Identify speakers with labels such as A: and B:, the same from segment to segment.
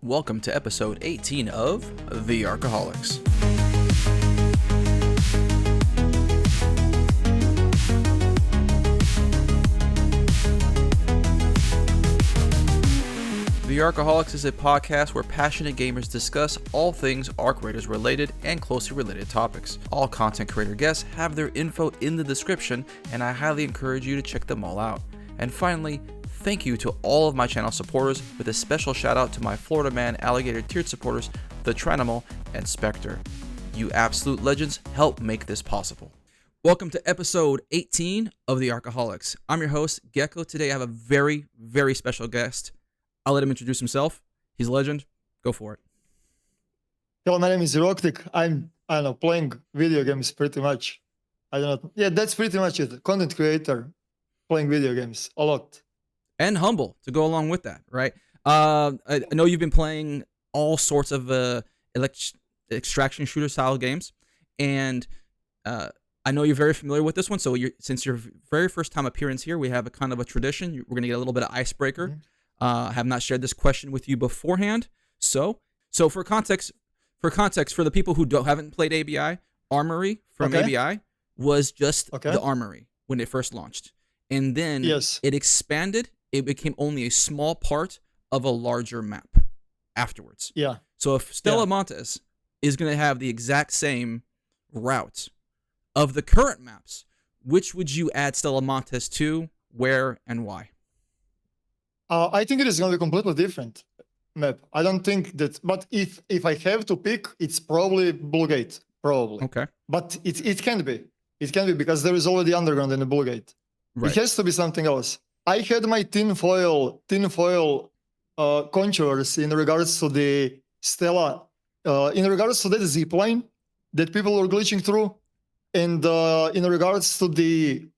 A: Welcome to episode 18 of The Arc-Aholics. The Arc-Aholics is a podcast where passionate gamers discuss all things Arc Raiders related and closely related topics. All content creator guests have their info in the description, and I highly encourage you to check them all out. And finally, thank you to all of my channel supporters, with a special shout out to my Florida Man Alligator tiered supporters, The Tranimal and Spectre. You absolute legends help make this possible. Welcome to episode 18 of The Arc-Aholics. I'm your host, Gecko. Today I have a very, very special guest. I'll let him introduce himself. He's a legend. Go for it.
B: Hello, my name is Eroktic. I don't know, playing video games pretty much. I don't know. Yeah, that's pretty much it. Content creator, playing video games a lot.
A: And humble to go along with that, right? I know you've been playing all sorts of extraction shooter style games, and I know you're very familiar with this one. So since your very first time appearance here, we have a kind of a tradition. We're gonna get a little bit of icebreaker.
B: Mm-hmm.
A: I have not shared this question with you beforehand, so for context, for the people who haven't played ABI, Armory from ABI was just the Armory when it first launched, and then it expanded. It became only a small part of a larger map afterwards.
B: Yeah.
A: So if Stella Montis is going to have the exact same route of the current maps, which would you add Stella Montis to, where, and why?
B: I think it is going to be completely different map. I don't think that, but if I have to pick, it's probably Blue Gate, probably.
A: Okay.
B: But it can be. It can be because there is already underground in the Blue Gate. Right. It has to be something else. I had my tinfoil contours in regards to the Stella, in regards to that zipline that people were glitching through, and in regards to the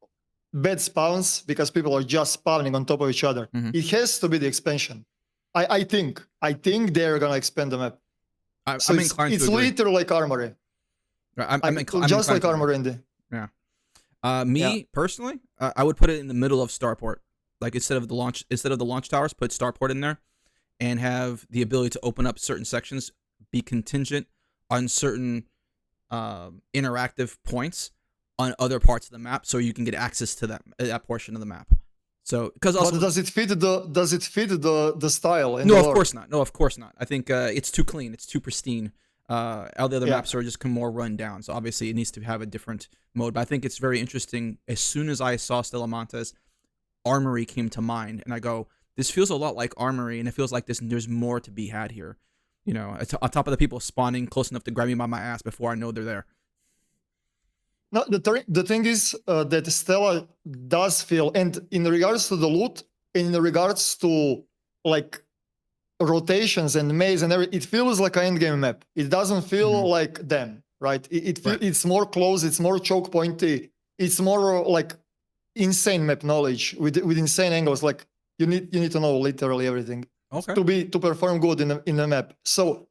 B: bed spawns, because people are just spawning on top of each other. Mm-hmm. It has to be the expansion. I think they're gonna expand the map.
A: So it's
B: literally like Armory.
A: I'm
B: just like Armory in the.
A: Yeah. Personally, I would put it in the middle of Starport. Like instead of the launch towers, put Starport in there, and have the ability to open up certain sections, be contingent on certain interactive points on other parts of the map, so you can get access to that portion of the map. So because also,
B: but does it fit the style?
A: No, of course not. No, of course not. I think it's too clean. It's too pristine. All the other maps are just more run down. So obviously it needs to have a different mode. But I think it's very interesting. As soon as I saw Stella Montis, Armory came to mind, and I go, this feels a lot like Armory, and it feels like there's more to be had here. You know, on top of the people spawning close enough to grab me by my ass before I know they're there.
B: No, the thing is that Stella does feel, and in regards to the loot, in regards to like rotations and maze and everything, it feels like an endgame map. It doesn't feel like them, right? It's more close, it's more choke pointy, it's more like insane map knowledge with insane angles. Like you need to know literally everything to perform good in the map. So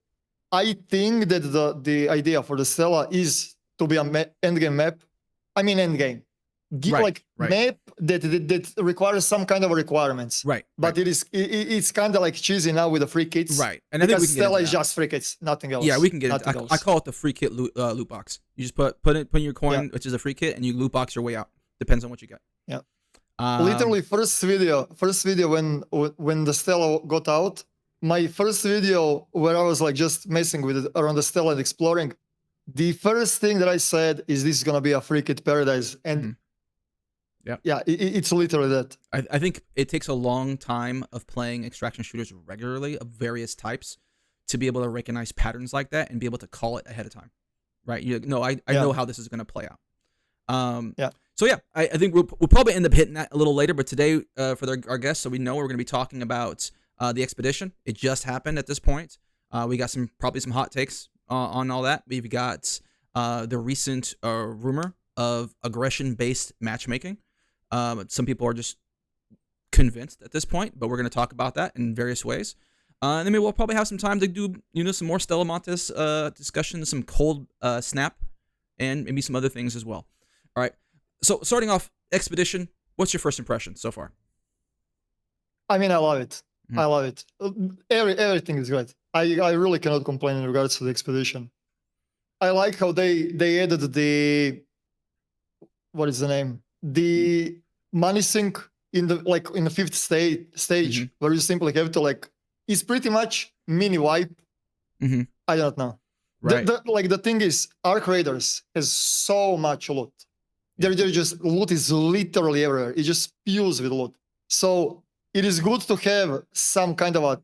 B: I think that the idea for the Stella is to be an endgame map. I mean endgame. Map that requires some kind of requirements.
A: Right.
B: But it's kind of like cheesy now with the free kits.
A: Right. And
B: because
A: I think
B: Stella is just free kits, nothing else.
A: Yeah, we can get it. I call it the free kit loot box. You just put in your coin, which is a free kit, and you loot box your way out. Depends on what you get.
B: Yeah. Literally first video when the Stella got out, my first video where I was like just messing with it around the Stella and exploring, the first thing that I said is this is gonna be a free kit paradise, and it's literally that.
A: I think it takes a long time of playing extraction shooters regularly of various types to be able to recognize patterns like that and be able to call it ahead of time, right? I know how this is gonna play out. So I think we'll probably end up hitting that a little later, but today for our guests, so we know we're gonna be talking about the expedition. It just happened at this point. We got probably some hot takes on all that. We've got the recent rumor of aggression-based matchmaking. Some people are just convinced at this point, but we're going to talk about that in various ways. And then maybe we'll probably have some time to do some more Stella Montis discussion, some cold snap, and maybe some other things as well. All right. So starting off, expedition. What's your first impression so far?
B: I mean, I love it. I love it. Everything is great. I really cannot complain in regards to the expedition. I like how they added the, what is the name? The money sink in the fifth stage where you simply have to it's pretty much mini wipe. I don't know.
A: Right.
B: The thing is, Arc Raiders has so much loot. They're just, loot is literally everywhere. It just spews with loot. So it is good to have some kind of a,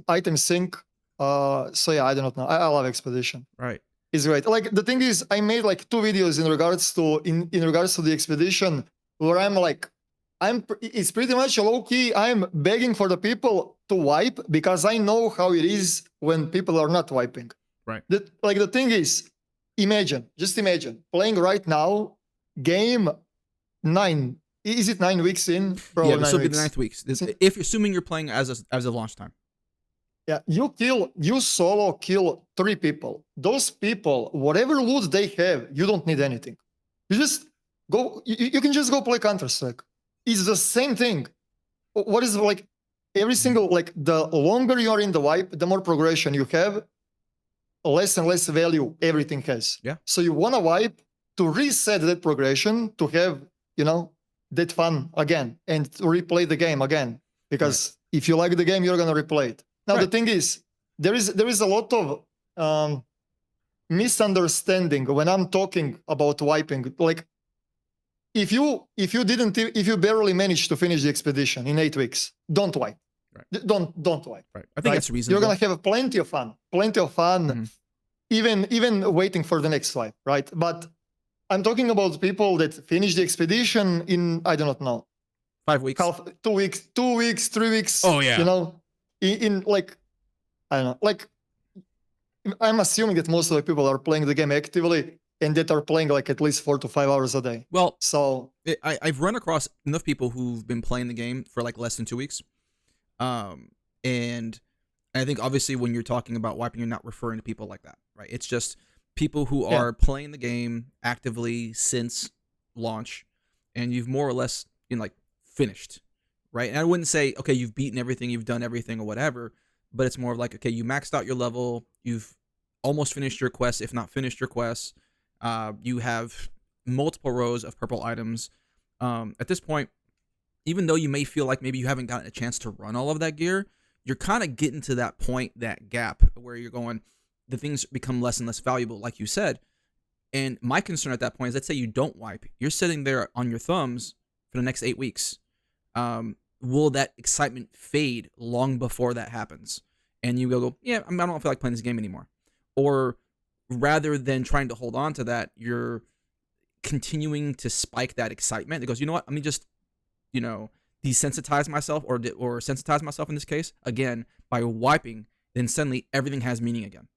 B: item sink. So yeah, I do not know. I love Expedition.
A: Right.
B: It's great. The thing is, I made 2 videos in regards to the Expedition where it's pretty much low key. I'm begging for the people to wipe because I know how it is when people are not wiping.
A: Right.
B: The thing is, just imagine playing right now, game 9. Is it 9 weeks in?
A: Probably this will be the 9th week. If assuming you're playing as of launch time.
B: Yeah, you solo kill 3 people. Those people, whatever loot they have, you don't need anything. You just go. You can just go play Counter-Strike. It's the same thing. What is every single the longer you are in the wipe, the more progression you have, less and less value everything has.
A: Yeah.
B: So you want to wipe to reset that progression to have that fun again and to replay the game again. Because if you like the game, you're gonna replay it. Now the thing is, there is a lot of misunderstanding when I'm talking about wiping. If you barely managed to finish the expedition in 8 weeks, don't wipe. Right. Don't wipe.
A: Right. I think that's reasonable.
B: You're gonna have plenty of fun, even waiting for the next wipe, right? But I'm talking about people that finish the expedition in, I do not know,
A: 5 weeks,
B: 2 weeks, 3 weeks.
A: Oh yeah.
B: In I don't know, I'm assuming that most of the people are playing the game actively and that are playing at least 4 to 5 hours a day.
A: Well,
B: so
A: I've run across enough people who've been playing the game for less than 2 weeks. And I think obviously when you're talking about wiping, you're not referring to people like that, right? It's just people who are playing the game actively since launch, and you've more or less finished, right? And I wouldn't say, okay, you've beaten everything, you've done everything or whatever, but it's more of okay, you maxed out your level, you've almost finished your quest, if not finished your quest. You have multiple rows of purple items. At this point, even though you may feel like maybe you haven't gotten a chance to run all of that gear, you're kind of getting to that point, that gap where you're going, the things become less and less valuable, like you said. And my concern at that point is, let's say you don't wipe. You're sitting there on your thumbs for the next 8 weeks. Will that excitement fade long before that happens? And you go, yeah, I don't feel like playing this game anymore. Or rather than trying to hold on to that, you're continuing to spike that excitement. It goes, you know what? Let me just, desensitize myself or sensitize myself in this case, again, by wiping, then suddenly everything has meaning again.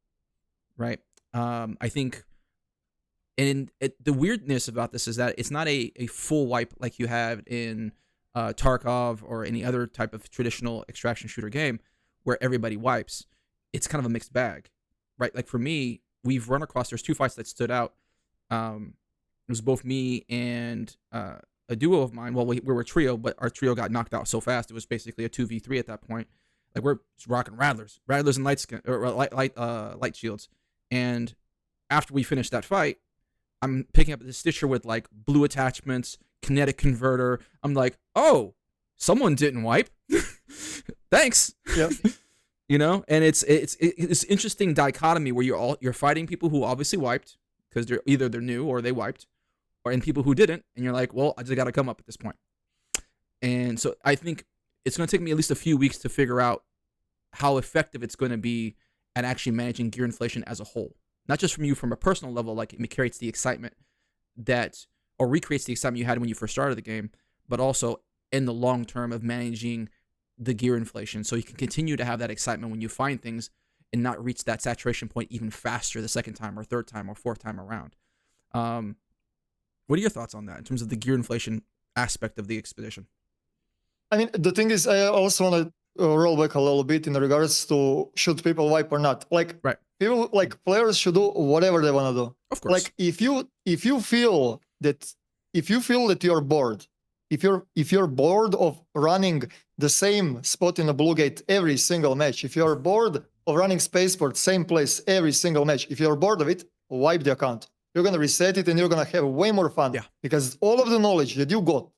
A: Right? I think, and the weirdness about this is that it's not a full wipe like you have in Tarkov or any other type of traditional extraction shooter game where everybody wipes. It's kind of a mixed bag, right? For me, we've run across, there's 2 fights that stood out. It was both me and a duo of mine. Well, we were a trio, but our trio got knocked out so fast, it was basically a 2v3 at that point. We're just rocking rattlers and light shields. And after we finished that fight, I'm picking up this stitcher with blue attachments, kinetic converter. I'm like, oh, someone didn't wipe. Thanks.
B: Yep.
A: And it's interesting dichotomy where you're fighting people who obviously wiped because they're new or they wiped, and people who didn't, and you're like, well, I just got to come up at this point. And so I think it's going to take me at least a few weeks to figure out how effective it's going to be at actually managing gear inflation as a whole. Not just from a personal level, it creates the excitement or recreates the excitement you had when you first started the game, but also in the long term of managing the gear inflation, so you can continue to have that excitement when you find things and not reach that saturation point even faster the second time or third time or fourth time around. What are your thoughts on that in terms of the gear inflation aspect of the expedition?
B: I mean, the thing is, I also want to roll back a little bit in regards to should people wipe or not. People, players should do whatever they want to do.
A: Of course.
B: If you feel that you're bored, if you're bored of running the same spot in the blue gate every single match, if you're bored of running spaceport, same place, every single match. If you're bored of it, wipe the account. You're going to reset it and you're going to have way more fun.
A: Yeah.
B: Because all of the knowledge that you got,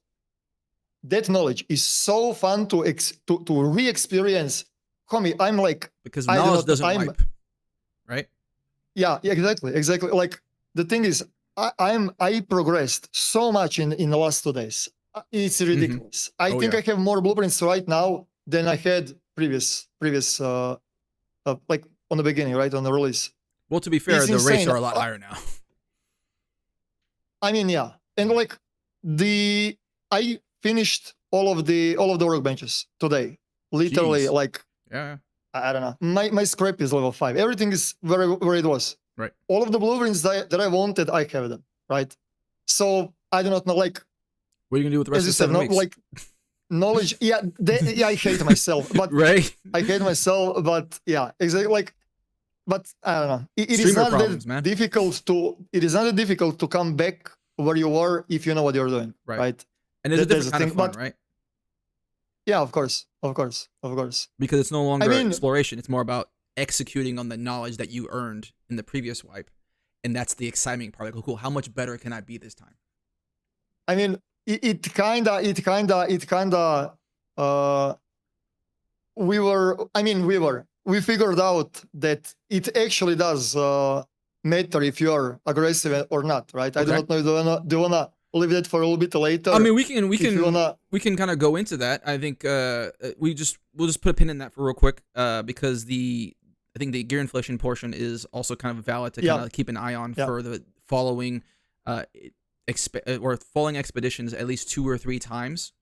B: that knowledge is so fun to re-experience. Homie, I'm like...
A: Because knowledge doesn't wipe, right?
B: Yeah, exactly. Like, the thing is, I progressed so much in the last 2 days. It's ridiculous. I think I have more blueprints right now than I had previous like on the beginning, right, on the release.
A: Well, to be fair, the rates are a lot higher now.
B: I mean, yeah, and like I finished all of the workbenches today. Literally,
A: Jeez.
B: like,
A: yeah,
B: I don't know. My scrap is level 5. Everything is where it was.
A: Right.
B: All of the blueprints that I wanted, I have them. Right. So I do not know. Like,
A: what are you gonna do with the rest of the 7 weeks?
B: Like, knowledge. Yeah, I hate myself. But
A: right.
B: I hate myself. But yeah, exactly. Like, but I don't know. It is not that difficult to. It is not that difficult to come back where you were if you know what you're doing. Right.
A: And there's a different kind of fun, right?
B: Yeah, of course.
A: Because it's no longer exploration. It's more about executing on the knowledge that you earned in the previous wipe, and that's the exciting part. Like, oh, cool, how much better can I be this time?
B: I mean, it kinda. We figured out that it actually does matter if you are aggressive or not, right? Okay. I do not know. Do you wanna leave that for a little bit later?
A: I mean, we can kind of go into that. I think we'll just put a pin in that for real quick because I think the gear inflation portion is also kind of valid to kind of keep an eye on for the following falling expeditions at least 2 or 3 times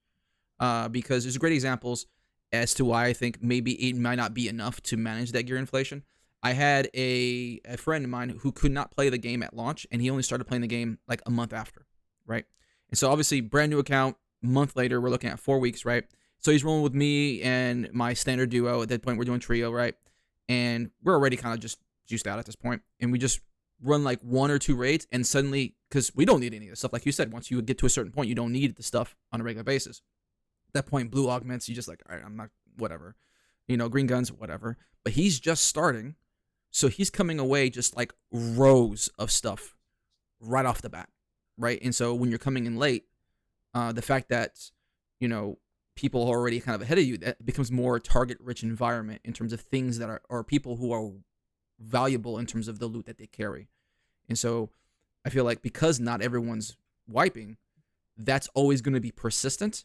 A: because there's great examples as to why I think maybe it might not be enough to manage that gear inflation. I had a friend of mine who could not play the game at launch, and he only started playing the game like a month after, right? And so obviously, brand new account, month later, we're looking at 4 weeks, right? So he's rolling with me and my standard duo. At that point, we're doing trio, right? And we're already kind of just juiced out at this point, and we just run like 1 or 2 raids, and suddenly, because we don't need any of the stuff, like you said, once you get to a certain point, you don't need the stuff on a regular basis. At that point, blue augments, you just like, all right, I'm not, whatever. You know, green guns, whatever. But he's just starting, so he's coming away just like rows of stuff right off the bat, right? And so when you're coming in late, the fact that, you know, people are already kind of ahead of you, that becomes more target-rich environment in terms of things that are people who are valuable in terms of the loot that they carry. And so I feel like because not everyone's wiping, that's always going to be persistent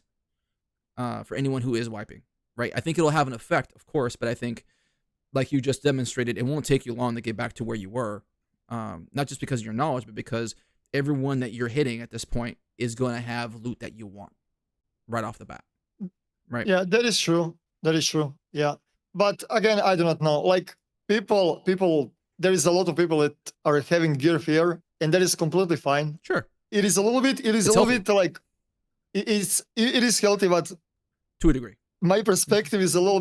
A: for anyone who is wiping, right? I think it'll have an effect, of course, but I think, like you just demonstrated, it won't take you long to get back to where you were, not just because of your knowledge, but because everyone that you're hitting at this point is going to have loot that you want right off the bat, right?
B: Yeah, that is true. Yeah. But again, I do not know. Like, people, there is a lot of people that are having gear fear, and that is completely fine.
A: Sure.
B: It is a little bit like, it is healthy, but
A: to a degree.
B: My perspective is a little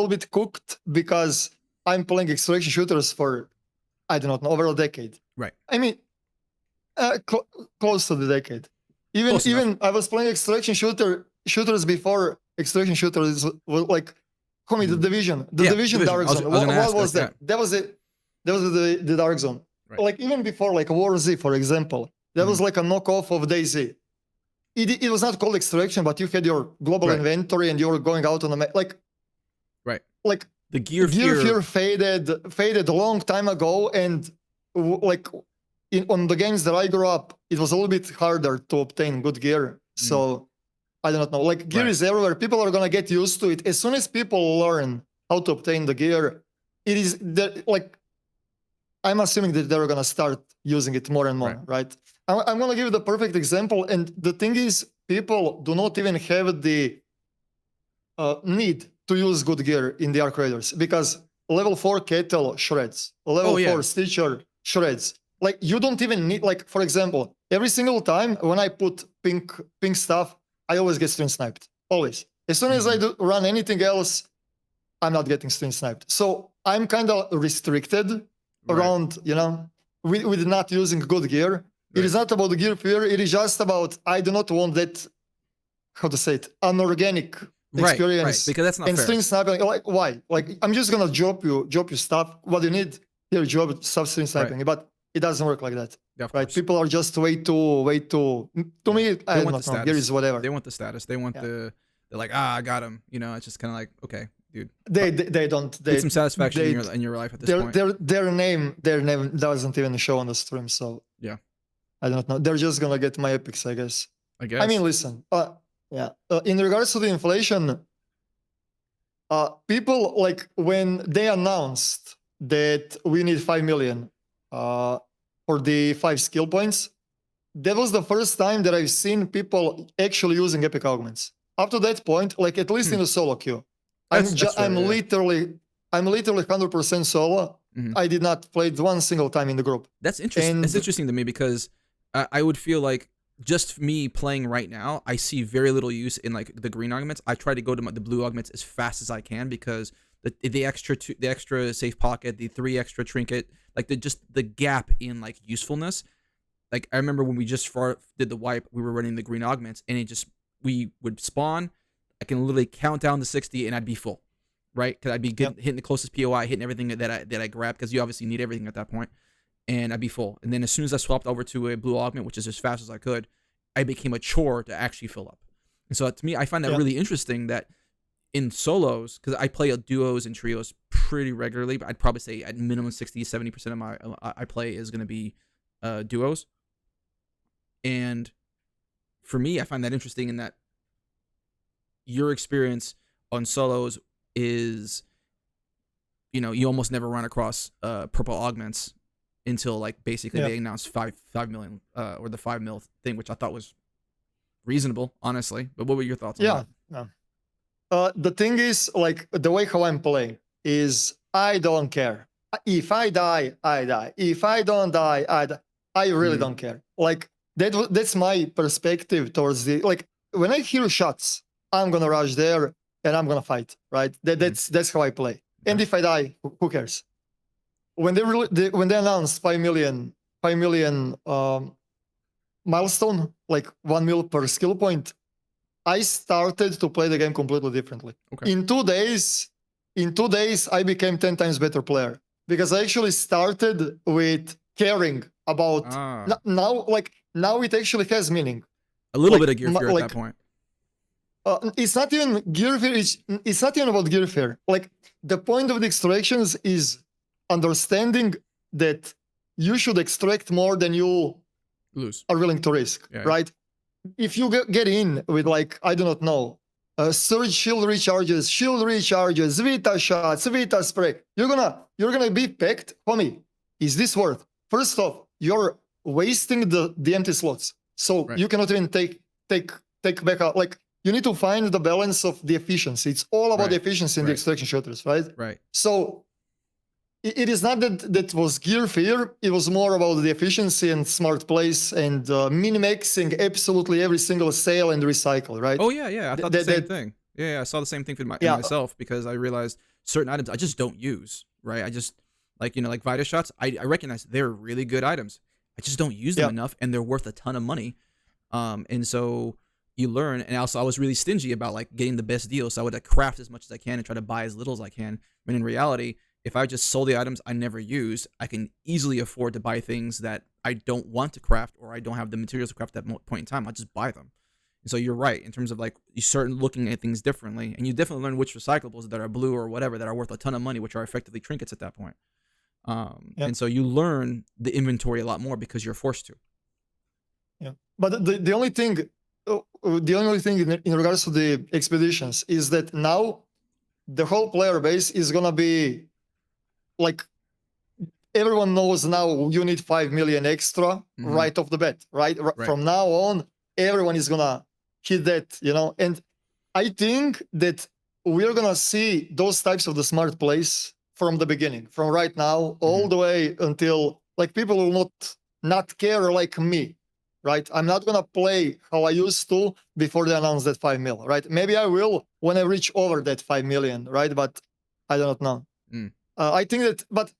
B: bit cooked because I'm playing extraction shooters for, I do not know, over a decade.
A: Right.
B: I mean, close to the decade. Even I was playing extraction shooters before extraction shooters were like, homie, the Division. Division Dark Zone. What was that? That was the Dark Zone. Right. Like, even before, like War Z, for example, that was like a knockoff of DayZ. It was not called extraction, but you had your global inventory and you were going out on the map. Like, like
A: the gear
B: fear faded a long time ago, and like on the games that I grew up, it was a little bit harder to obtain good gear. So I do not know. Like, gear is everywhere. People are gonna get used to it as soon as people learn how to obtain the gear. It is like, I'm assuming that they're gonna start using it more and more, right? I'm gonna give you the perfect example, and the thing is, people do not even have the need to use good gear in the Arc Raiders, because level 4 Kettle shreds, level 4 Stitcher shreds. Like, you don't even need, like, for example, every single time when I put pink stuff, I always get stream sniped, always. As soon as I run anything else, I'm not getting stream sniped. So I'm kind of restricted around, you know, with not using good gear. It is not about the gear fear. It is just about, I do not want that, how to say it, unorganic experience
A: because that's not
B: and
A: fair.
B: stream sniping. Like, why? Like, I'm just gonna drop your stuff. What you need, here, drop stuff, stream sniping. But it doesn't work like that.
A: Yeah, of
B: right?
A: course.
B: People are just way too. To me, I don't know. Here is whatever.
A: They want the status. They want they're like, I got him. You know, it's just kind of like, okay, dude.
B: They don't. They
A: get some satisfaction in your life at this point.
B: Their name doesn't even show on the stream. So
A: yeah,
B: I don't know. They're just gonna get my epics, I guess.
A: I
B: mean, listen. In regards to the inflation, people, like, when they announced that we need 5 million for the 5 skill points, that was the first time that I've seen people actually using epic augments. Up to that point, like, at least in the solo queue, I'm literally 100% solo. I did not play it one single time in the group.
A: That's interesting. That's interesting to me because I would feel like, just me playing right now, I see very little use in like the green augments. I try to go to the blue augments as fast as I can because the extra safe pocket, the 3 extra trinket, like the gap in like usefulness. Like, I remember when we just did the wipe, we were running the green augments, and we would spawn. I can literally count down to 60, and I'd be full, right? Because I'd be hitting the closest POI, hitting everything that I grabbed, because you obviously need everything at that point. And I'd be full. And then as soon as I swapped over to a blue augment, which is as fast as I could, I became a chore to actually fill up. And so to me, I find that really interesting that in solos, because I play duos and trios pretty regularly, but I'd probably say at minimum 60-70% of my I play is going to be duos. And for me, I find that interesting in that your experience on solos is, you almost never run across purple augments until like basically they announced 5 million or the 5 mil thing, which I thought was reasonable, honestly. But what were your thoughts on
B: that? The thing is, like, the way how I'm playing is I don't care. If I die, I die. If I don't die, I die. I really don't care. Like, that's my perspective towards the, like, when I hear shots, I'm gonna rush there and I'm gonna fight, right? That's how I play. And if I die, who cares? When they announced 5 million milestone, like 1 mil per skill point, I started to play the game completely differently. In 2 days, I became 10 times better player because I actually started with caring about now it actually has meaning.
A: A little bit of gear fear at that point.
B: It's not even gear fear. It's not even about gear fear. Like, the point of the extractions is understanding that you should extract more than you are willing to risk, right? If you get in with, like, I do not know, surge shield recharges, Vita shots, Vita spray, you're gonna be picked. Homie, is this worth? First off, you're wasting the empty slots, so you cannot even take back out. Like, you need to find the balance of the efficiency. It's all about the efficiency in the extraction shooters, right?
A: Right.
B: So it is not that was gear fear. It was more about the efficiency and smart plays and min-maxing absolutely every single sale and recycle, right?
A: Oh, yeah. I thought the same thing. Yeah, I saw the same thing for myself because I realized certain items I just don't use, right? I just, like Vita shots, I recognize they're really good items. I just don't use them enough, and they're worth a ton of money. And so you learn, and also I was really stingy about, like, getting the best deal, so I would, like, craft as much as I can and try to buy as little as I can. When in reality, if I just sold the items I never use, I can easily afford to buy things that I don't want to craft or I don't have the materials to craft at that point in time. I'll just buy them. And so you're right in terms of, like, you start looking at things differently, and you definitely learn which recyclables that are blue or whatever that are worth a ton of money, which are effectively trinkets at that point. And so you learn the inventory a lot more because you're forced to.
B: Yeah, but the only thing in regards to the expeditions is that now the whole player base is gonna be, like, everyone knows now you need 5 million extra right off the bat, right? From now on, everyone is gonna hit that, and I think that we're gonna see those types of the smart plays from the beginning, from right now all the way until, like, people will not care like me, right? I'm not gonna play how I used to before they announce that 5 mil, right? Maybe I will when I reach over that 5 million, right? But I don't know. I think that, but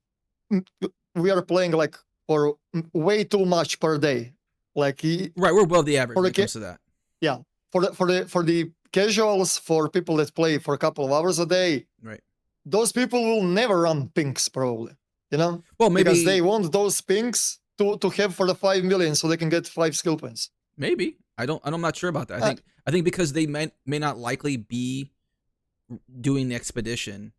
B: we are playing, like, for way too much per day. Like,
A: we're above the average when it comes to that.
B: Yeah, for the casuals, for people that play for a couple of hours a day,
A: Right.
B: those people will never run pinks probably, you know?
A: Well, maybe
B: because they want those pinks to have for the 5 million so they can get 5 skill points.
A: Maybe. I'm not sure about that. I think because they may not likely be doing the expedition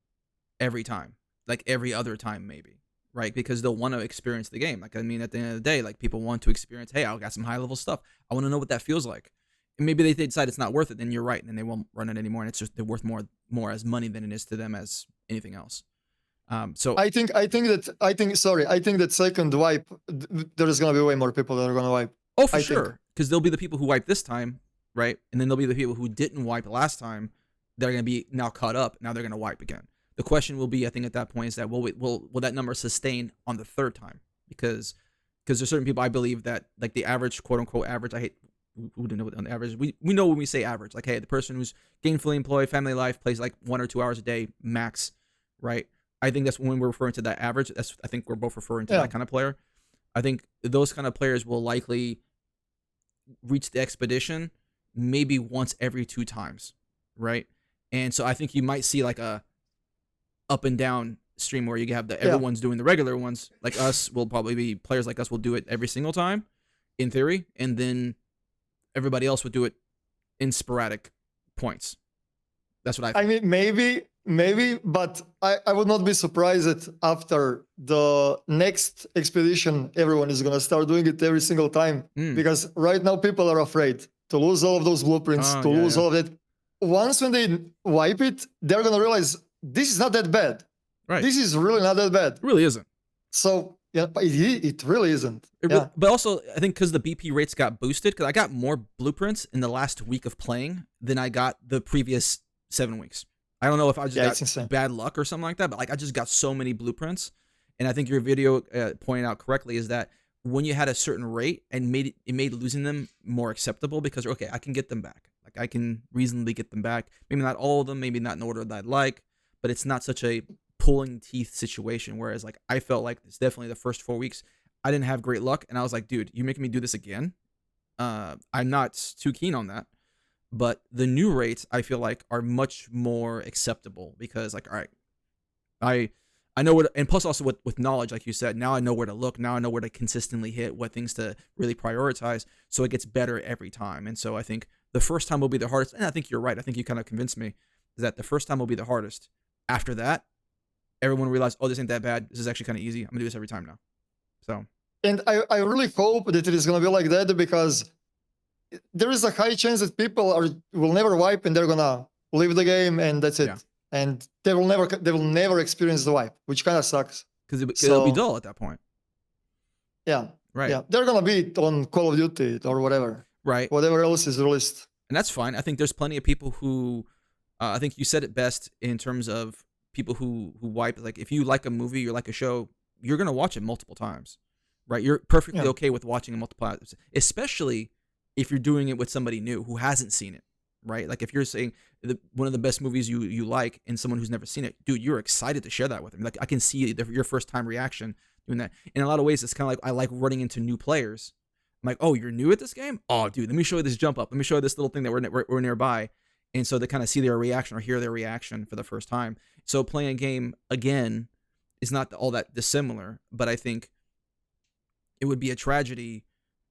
A: every time, like every other time maybe, right? Because they'll want to experience the game. Like, I mean, at the end of the day, like, people want to experience, hey, I got some high level stuff, I want to know what that feels like. And maybe they decide it's not worth it, then you're right, and then they won't run it anymore, and it's just they're worth more as money than it is to them as anything else. So
B: I think that second wipe, there is gonna be way more people that are gonna wipe.
A: Oh, for sure, because there'll be the people who wiped this time, right? And then there'll be the people who didn't wipe last time. They're gonna be now caught up. Now they're gonna wipe again. The question will be, I think, at that point, is that will that number sustain on the third time? Because there's certain people, I believe, that like the average, quote unquote average. I hate who didn't know what on average. We know when we say average, like, hey, the person who's gainfully employed, family life, plays like 1 or 2 hours a day max, right? I think that's when we're referring to that average. I think we're both referring to that kind of player. I think those kind of players will likely reach the expedition maybe once every 2 times, right? And so I think you might see like a up and down stream where you have everyone's doing the regular ones. Like us will probably be players like us will do it every single time, in theory, and then everybody else would do it in sporadic points. That's what I think.
B: I mean, maybe, but I would not be surprised that after the next expedition, everyone is going to start doing it every single time. Because right now people are afraid to lose all of those blueprints, lose all of it. Once when they wipe it, they're going to realize this is not that bad.
A: Right.
B: This is really not that bad.
A: It really isn't.
B: So, yeah, it really isn't.
A: But also, I think because the BP rates got boosted, because I got more blueprints in the last week of playing than I got the previous 7 weeks. I don't know if I just got bad luck or something like that, but like I just got so many blueprints. And I think your video pointed out correctly is that when you had a certain rate and it made losing them more acceptable, because okay, I can get them back. Like I can reasonably get them back. Maybe not all of them, maybe not in order that I'd like, but it's not such a pulling teeth situation. Whereas like I felt like it's definitely the first 4 weeks I didn't have great luck, and I was like, dude, you making me do this again? I'm not too keen on that. But the new rates, I feel like, are much more acceptable because, like, all right, I know what, and plus also with knowledge, like you said, now I know where to look. Now I know where to consistently hit, what things to really prioritize, so it gets better every time. And so I think the first time will be the hardest, and I think you're right. I think you kind of convinced me that the first time will be the hardest. After that, everyone will realize, oh, this ain't that bad. This is actually kind of easy. I'm gonna do this every time now. So.
B: And I really hope that it is gonna be like that, because there is a high chance that people will never wipe and they're gonna leave the game and that's it. Yeah. And they will never experience the wipe, which kind of sucks.
A: Because it'll be dull at that point.
B: Yeah.
A: Right.
B: Yeah. They're gonna be on Call of Duty or whatever.
A: Right.
B: Whatever else is released.
A: And that's fine. I think there's plenty of people who, I think you said it best in terms of people who wipe. Like if you like a movie, you like a show, you're gonna watch it multiple times, right? You're perfectly okay with watching it multiple times, especially if you're doing it with somebody new who hasn't seen it, right? Like if you're saying one of the best movies you like and someone who's never seen it, dude, you're excited to share that with them. Like I can see your first time reaction doing that. In a lot of ways, it's kind of like I like running into new players. I'm like, oh, you're new at this game? Oh, dude, let me show you this jump up. Let me show you this little thing that we're nearby. And so they kind of see their reaction or hear their reaction for the first time. So playing a game again is not all that dissimilar, but I think it would be a tragedy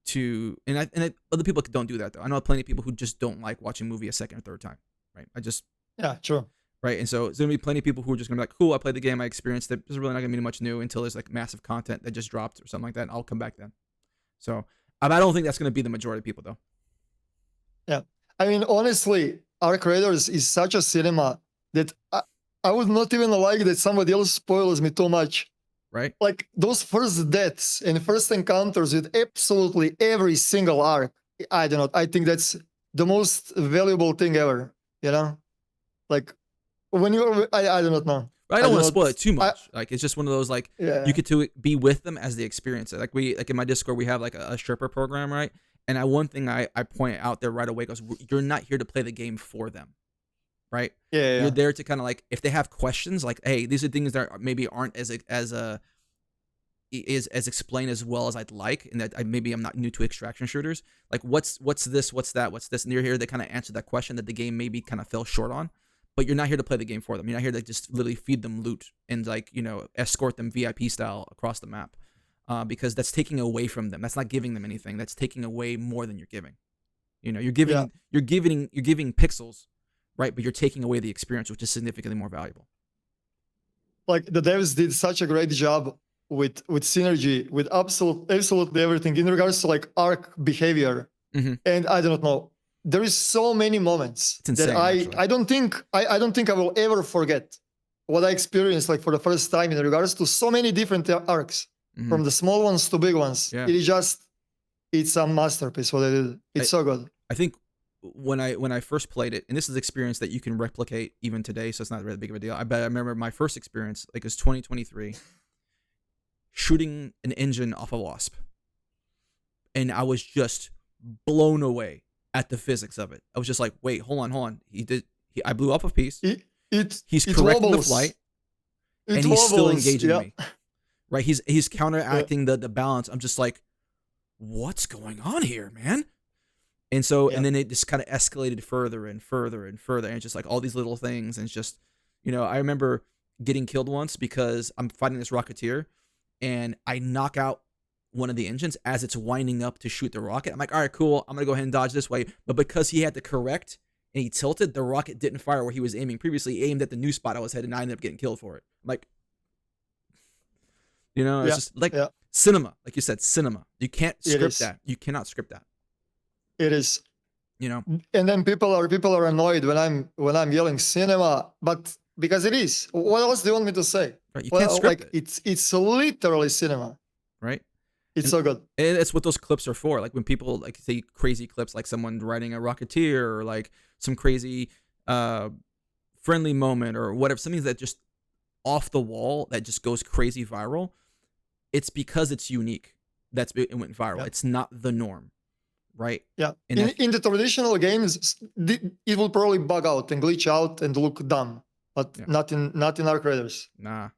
A: to, other people don't do that though. I know plenty of people who just don't like watching a movie a second or third time, right?
B: Yeah, true.
A: Right, and so there's gonna be plenty of people who are just gonna be like, cool, I played the game, I experienced it. There's really not gonna be much new until there's like massive content that just dropped or something like that, and I'll come back then. So I don't think that's gonna be the majority of people though.
B: Yeah, I mean, honestly, Arc-Raiders is such a cinema that I would not even like that somebody else spoils me too much.
A: Right.
B: Like those first deaths and first encounters with absolutely every single arc. I don't know. I think that's the most valuable thing ever. You know, like when you're, I don't know.
A: But I don't want to spoil it too much. Like it's just one of those like you get to be with them as they experience it. Like in my Discord we have like a stripper program, right? And one thing I point out there right away goes, you're not here to play the game for them. Right?
B: Yeah.
A: You're there to kind of like, if they have questions, like, hey, these are things that maybe aren't as is as explained as well as I'd like, and that maybe I'm not new to extraction shooters. Like what's this, what's that, what's this, and you're here to kind of answer that question that the game maybe kind of fell short on. But you're not here to play the game for them. You're not here to just literally feed them loot and like escort them VIP style across the map, because that's taking away from them. That's not giving them anything. That's taking away more than you're giving. You're giving pixels, right? But you're taking away the experience, which is significantly more valuable.
B: Like the devs did such a great job with synergy, with absolutely everything in regards to like arc behavior.
A: Mm-hmm.
B: And I don't know, there is so many moments
A: insane,
B: that I don't think I will ever forget what I experienced like for the first time in regards to so many different arcs, from the small ones to big ones.
A: Yeah.
B: It's a masterpiece what they did. It's so good.
A: I think when I first played it, and this is an experience that you can replicate even today, so it's not really big of a deal. I remember my first experience, like it was 2023, shooting an engine off a wasp, and I was just blown away at the physics of it. I was just like, wait, hold on. I blew up a piece. He's correcting the flight, and he's still engaging me. Right? He's counteracting the balance. I'm just like, what's going on here, man? And so, and then it just kind of escalated further and further and further. And it's just like all these little things. And it's just, I remember getting killed once because I'm fighting this Rocketeer and I knock out one of the engines as it's winding up to shoot the rocket. I'm like, all right, cool. I'm going to go ahead and dodge this way. But because he had to correct and he tilted, the rocket didn't fire where he was aiming previously. He aimed at the new spot I was headed, and I ended up getting killed for it. I'm like, it's just like cinema. Like you said, cinema. You can't script that. You cannot script that.
B: It is, and then people are annoyed when I'm yelling cinema, but because it is. What else do you want me to say?
A: Right, you can't script
B: it. It's literally cinema,
A: right?
B: It's so good.
A: And that's what those clips are for. Like when people like say crazy clips, like someone riding a Rocketeer, or like some crazy friendly moment, or whatever, something that just off the wall that just goes crazy viral. It's because it's unique. It went viral. Yeah. It's not the norm. Right.
B: Yeah. In the traditional games, it will probably bug out and glitch out and look dumb, but not in Arc Raiders.
A: Nah.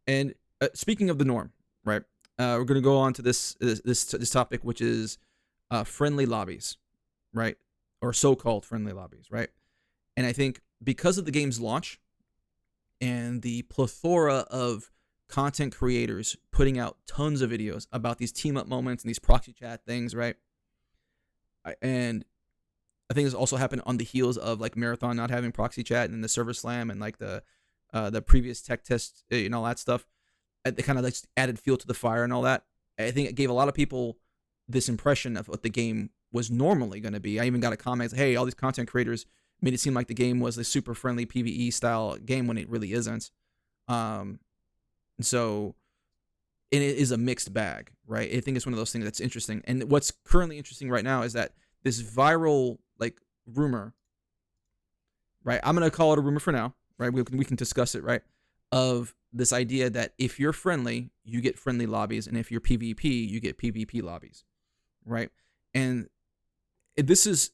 A: And speaking of the norm, right? We're gonna go on to this topic, which is friendly lobbies, right? Or so-called friendly lobbies, right? And I think because of the game's launch and the plethora of content creators putting out tons of videos about these team up moments and these proxy chat things, right? And I think this also happened on the heels of like Marathon not having proxy chat and the server slam and like the previous tech test and all that stuff. They kind of like added fuel to the fire and all that. I think it gave a lot of people this impression of what the game was normally going to be. I even got a comment, hey, all these content creators made it seem like the game was a super friendly PvE style game when it really isn't. So it is a mixed bag, right? I think it's one of those things that's interesting. And what's currently interesting right now is that this viral like rumor, right? I'm going to call it a rumor for now, right? We can discuss it, right? Of this idea that if you're friendly, you get friendly lobbies. And if you're PvP, you get PvP lobbies, right? And this is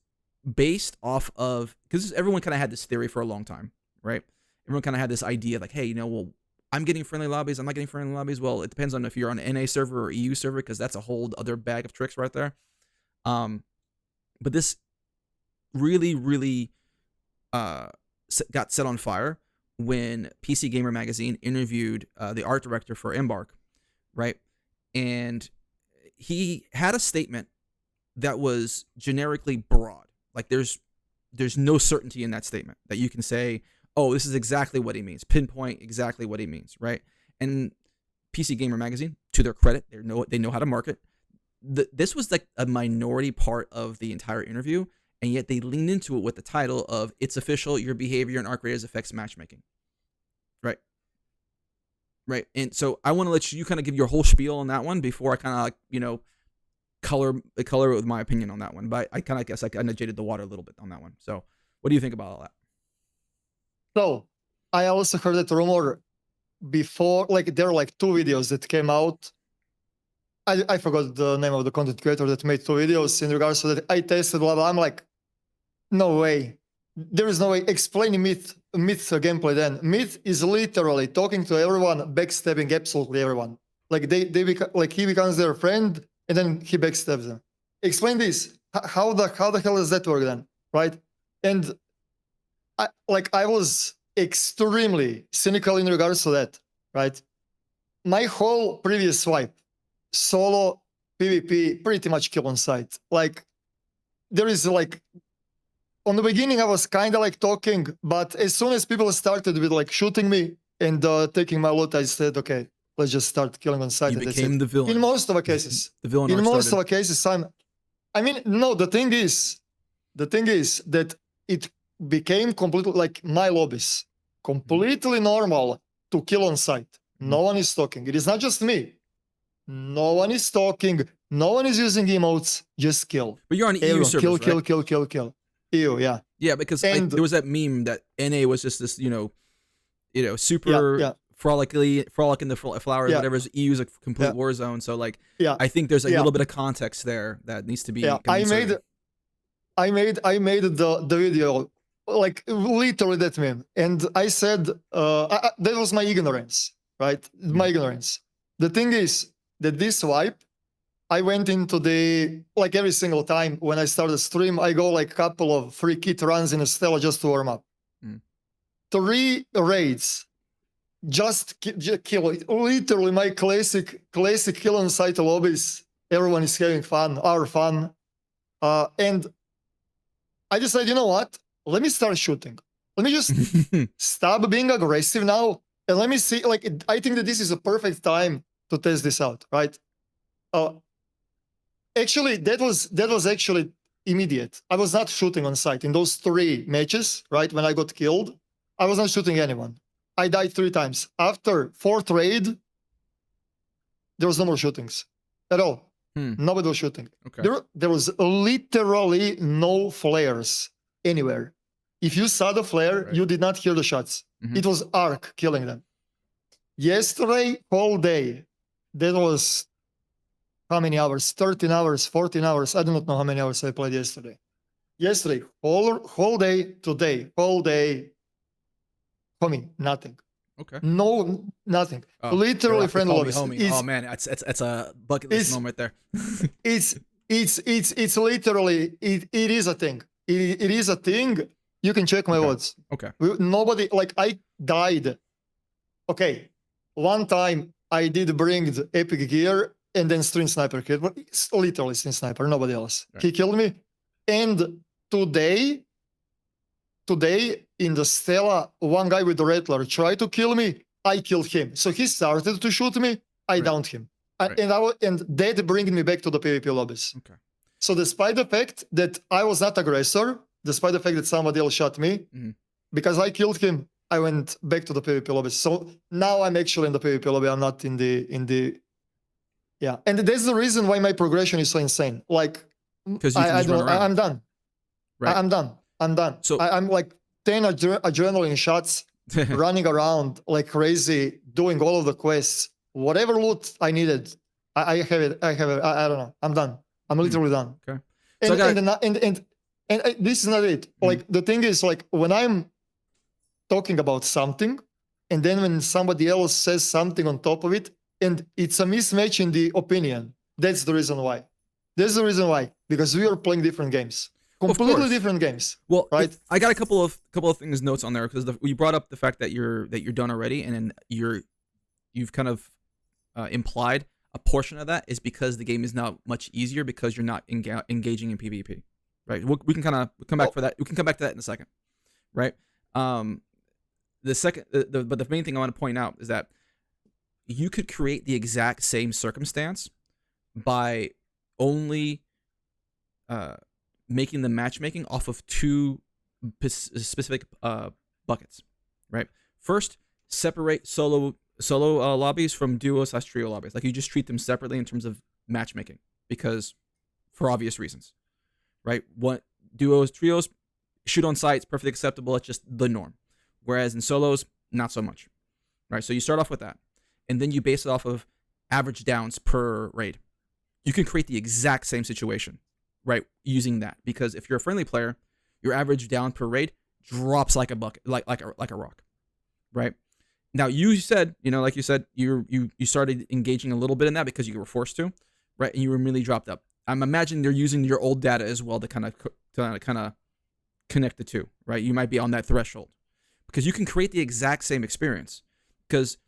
A: based off of, because everyone kind of had this theory for a long time, right? Everyone kind of had this idea like, hey, well, I'm getting friendly lobbies. I'm not getting friendly lobbies. Well, it depends on if you're on an NA server or EU server, because that's a whole other bag of tricks right there. But this really, really got set on fire when PC Gamer Magazine interviewed the art director for Embark, right? And he had a statement that was generically broad. Like there's no certainty in that statement that you can say, oh, this is exactly what he means. Pinpoint exactly what he means, right? And PC Gamer Magazine, to their credit, they know how to market. This was like a minority part of the entire interview, and yet they leaned into it with the title of "It's official, your behavior in Arc Raiders affects matchmaking." Right. And so I want to let you kind of give your whole spiel on that one before I kind of like, color it with my opinion on that one. But I kind of guess I kind of jaded the water a little bit on that one. So what do you think about all that?
B: So I also heard that rumor before, like there are like 2 videos that came out. I forgot the name of the content creator that made 2 videos in regards to that. I tested blah blah. I'm like, no way. There is no way. Explaining Myth gameplay then. Myth is literally talking to everyone, backstabbing absolutely everyone. Like like he becomes their friend, and then he backstabs them. Explain this. How the hell does that work then, right? And I was extremely cynical in regards to that, right? My whole previous swipe, solo PvP, pretty much kill on sight. Like there is like on the beginning I was kind of like talking, but as soon as people started with like shooting me and taking my loot, I said, okay, let's just start killing on sight.
A: You became the villain.
B: In most of the cases.
A: The villain.
B: In most of the cases, no, the thing is that it became completely like my lobbies, completely normal to kill on sight. No one is talking. It is not just me. No one is talking. No one is using emotes. Just kill.
A: But you're on EU servers,
B: kill,
A: right?
B: kill. EU, yeah.
A: Yeah, because there was that meme that NA was just this, super frolic in the flowers, whatever. EU is a complete war zone. So like, I think there's a little bit of context there that needs to be.
B: Yeah, I made the video like literally that meme, and I said that was my ignorance, right? My ignorance. The thing is that this wipe, I went into like every single time when I start a stream, I go like a couple of free kit runs in a Stella just to warm up. 3 raids, just kill it. Literally my classic kill on site lobbies. Everyone is having fun, our fun. And I decided, you know what? Let me start shooting. Let me just stop being aggressive now. And let me see, like, I think that this is a perfect time to test this out, right? Actually, that was actually immediate. I was not shooting on sight in those 3 matches, right? When I got killed, I was not shooting anyone. I died 3 times. After 4th raid, there was no more shootings at all. Nobody was shooting. Okay. There was literally no flares anywhere. If you saw the flare, you did not hear the shots. It was Arc killing them. Yesterday, whole day, that was how many hours? 13 hours, 14 hours. I do not know how many hours I played yesterday. Yesterday, whole day, today, whole day, for me, nothing.
A: Okay.
B: No, nothing. Literally, friend lobbies.
A: Oh man, it's a bucket list moment right there.
B: it's literally it is a thing. It is a thing. You can check my words. Okay. Nobody, like, I died. Okay. One time I did bring the epic gear and then stream sniper killed, but it's literally stream sniper, nobody else. Right. He killed me. And today in the Stella, one guy with the Rattler tried to kill me. I killed him. So he started to shoot me. I downed him. Right. And that bring me back to the PvP lobbies. Okay. So despite the fact that I was not aggressor, despite the fact that somebody else shot me, because I killed him, I went back to the PvP lobbies. So now I'm actually in the PvP lobby. I'm not in the yeah. And that's the reason why my progression is so insane. Like, I'm done. Right. I'm done. So I'm like 10 adrenaline shots, running around like crazy, doing all of the quests, whatever loot I needed. I have it. I don't know. I'm done. I'm literally done. Okay. So and this is not it. Like, the thing is, like, when I'm talking about something, and then when somebody else says something on top of it, and it's a mismatch in the opinion, that's the reason why. That's the reason why. Because we are playing different games. Completely different games. Well, right?
A: I got a couple of things, notes on there, because you brought up the fact that you're done already, and then you've kind of implied a portion of that is because the game is now much easier because you're not engaging in PvP, right? We can kind of come back for that. We can come back to that in a second, right? The second, but the main thing I want to point out is that you could create the exact same circumstance by only making the matchmaking off of 2 specific buckets, right? First, separate solo lobbies from duo/trio lobbies. Like, you just treat them separately in terms of matchmaking, because for obvious reasons, right? What duos, trios, shoot on sight is perfectly acceptable. It's just the norm. Whereas in solos, not so much, right? So you start off with that, and then you base it off of average downs per raid. You can create the exact same situation, right, using that, because if you're a friendly player, your average down per raid drops like a bucket, like a rock, right? Now you said, like you said, you started engaging a little bit in that because you were forced to, right? And you immediately dropped up. I'm imagining they're using your old data as well to kind of connect the two, right? You might be on that threshold because you can create the exact same experience. Because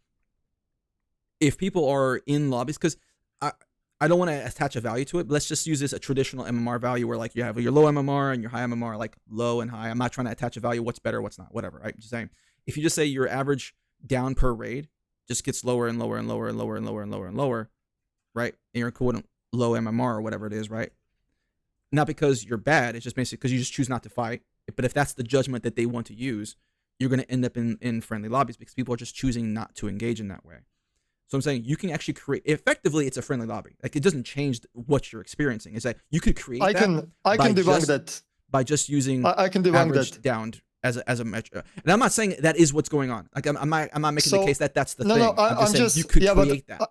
A: if people are in lobbies, because I don't want to attach a value to it, but let's just use this a traditional MMR value where like you have your low MMR and your high MMR, like low and high. I'm not trying to attach a value, what's better, what's not, whatever. Right? Just saying, if you just say your average down per raid just gets lower and lower and lower and lower and lower and lower and lower, right? And you're equivalent low MMR or whatever it is, right? Not because you're bad, it's just basically because you just choose not to fight. But if that's the judgment that they want to use, you're going to end up in friendly lobbies because people are just choosing not to engage in that way. So I'm saying you can actually create, effectively it's a friendly lobby. Like it doesn't change what you're experiencing. It's that you could create
B: I can debunk that
A: by just using
B: I can debunk
A: average
B: that
A: down as a metric. And I'm not saying that is what's going on. Like I'm not making the case that that's the thing.
B: No,
A: I'm just saying you could create that.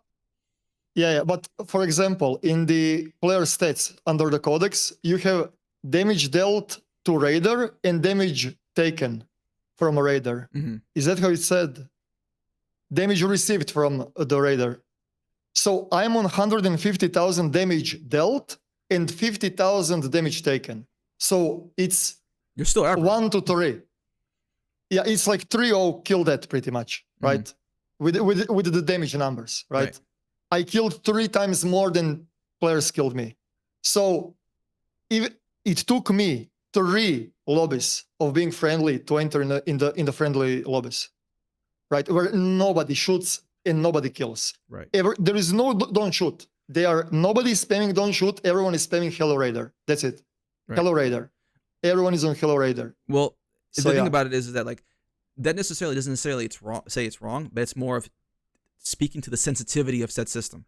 B: Yeah, but for example, in the player stats under the codex, you have damage dealt to raider and damage taken from a raider.
A: Mm-hmm.
B: Is that how it's said? Damage received from the raider. So I'm on 150,000 damage dealt and 50,000 damage taken. So it's
A: you're still average.
B: 1 to 3. Yeah, it's like 3-0 kill that pretty much, right? Mm-hmm. With the damage numbers, right? I killed 3 times more than players killed me. So it took me 3 lobbies of being friendly to enter in the friendly lobbies, right? Where nobody shoots and nobody kills.
A: Right.
B: There is no don't shoot. Nobody spamming don't shoot. Everyone is spamming Hello Raider. That's it. Right. Hello Raider. Everyone is on Hello Raider.
A: Well, the thing about it is that like that necessarily doesn't necessarily say it's wrong, but it's more of speaking to the sensitivity of said system,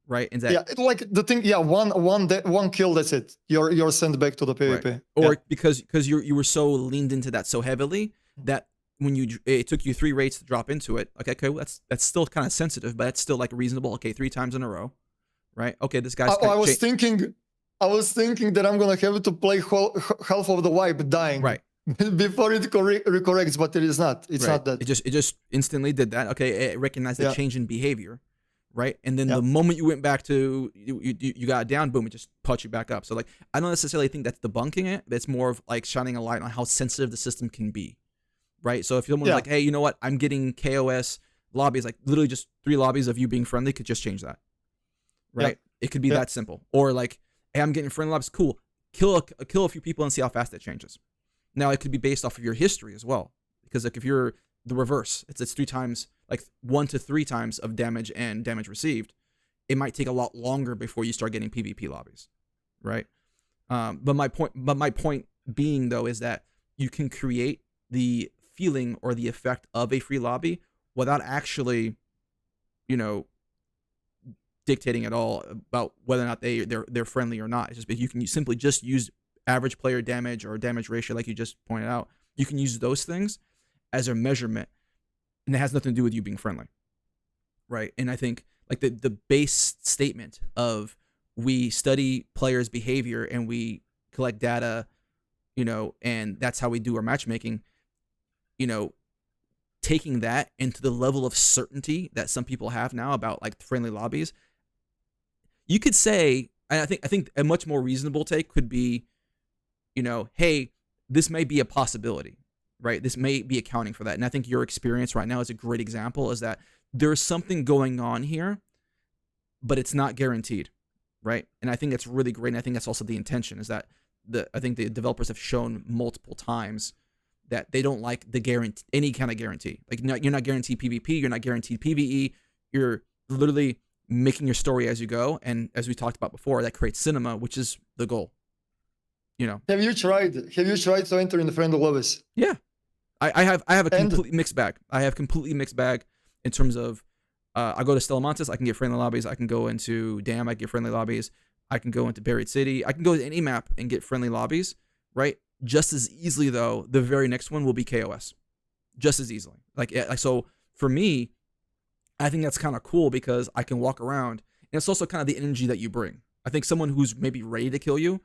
A: right? And that
B: like the thing, one kill, that's it. You're sent back to the PvP,
A: right. Or because you were so leaned into that so heavily that when it took you 3 rates to drop into it. Okay, well, that's still kind of sensitive, but that's still like reasonable. Okay, 3 times in a row, right? Okay, this guy's.
B: I was thinking that I'm gonna have to play half of the wipe dying,
A: right?
B: Before it recorrects, but it is not. It's not that.
A: It just instantly did that. Okay, it recognized the change in behavior, right? And then the moment you went back to you got down, boom, it just put you back up. So like, I don't necessarily think that's debunking it, but it's more of like shining a light on how sensitive the system can be, right? So if someone's like, hey, you know what, I'm getting KOS lobbies, like literally just 3 lobbies of you being friendly could just change that, right? It could be that simple. Or like, hey, I'm getting friendly lobbies, cool. Kill a few people and see how fast that changes. Now it could be based off of your history as well, because like if you're the reverse, it's 3 times, like 1 to 3 times of damage and damage received. It might take a lot longer before you start getting PvP lobbies, right? But my point being though is that you can create the feeling or the effect of a free lobby without actually, dictating at all about whether or not they're friendly or not. It's just you can simply just use average player damage or damage ratio, like you just pointed out. You can use those things as a measurement, and it has nothing to do with you being friendly, right? And I think like the base statement of we study players' behavior and we collect data, and that's how we do our matchmaking, taking that into the level of certainty that some people have now about like friendly lobbies, you could say, and I think a much more reasonable take could be, hey, this may be a possibility, right? This may be accounting for that. And I think your experience right now is a great example, is that there's something going on here, but it's not guaranteed, right? And I think that's really great. And I think that's also the intention, is that I think the developers have shown multiple times that they don't like any kind of guarantee. Like you're not guaranteed PvP, you're not guaranteed PvE. You're literally making your story as you go. And as we talked about before, that creates cinema, which is the goal.
B: Have you tried to enter in the friendly lobbies?
A: Yeah, I have a completely mixed bag. I have completely mixed bag in terms of I go to Stella Montis, I can get friendly lobbies. I can go into Dam, I get friendly lobbies. I can go into Buried City. I can go to any map and get friendly lobbies, right? Just as easily though, the very next one will be KOS, just as easily. Like so for me, I think that's kind of cool because I can walk around, and it's also kind of the energy that you bring. I think someone who's maybe ready to kill you,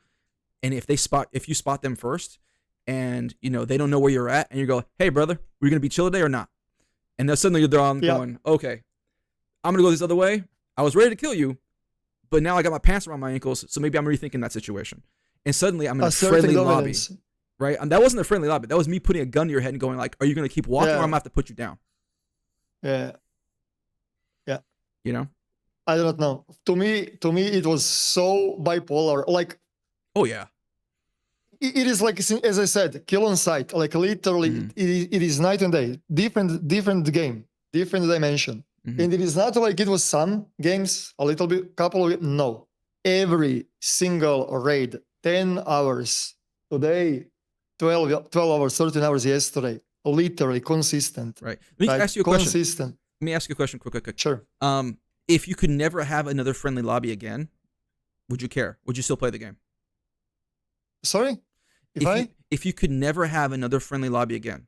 A: and if you spot them first, and they don't know where you're at, and you go, hey brother, we're gonna be chill today or not? And then suddenly they're on going, okay, I'm gonna go this other way. I was ready to kill you, but now I got my pants around my ankles, so maybe I'm rethinking that situation. And suddenly I'm in a friendly lobby, right? And that wasn't a friendly lobby. That was me putting a gun to your head and going like, are you gonna keep walking or I'm gonna have to put you down?
B: Yeah.
A: You know?
B: I don't know. To me, it was so bipolar. Like,
A: oh yeah,
B: it is like, as I said, kill on sight. Like literally, it is night and day. Different game, different dimension. And it is not like it was some games, a little bit, couple of, no. Every single raid, 10 hours today, 12 hours, 13 hours yesterday. Literally consistent.
A: Right. Let me ask you a question.
B: Consistent.
A: Let me ask you a question quick.
B: Sure.
A: If you could never have another friendly lobby again, would you care? Would you still play the game?
B: Sorry?
A: If you could never have another friendly lobby again,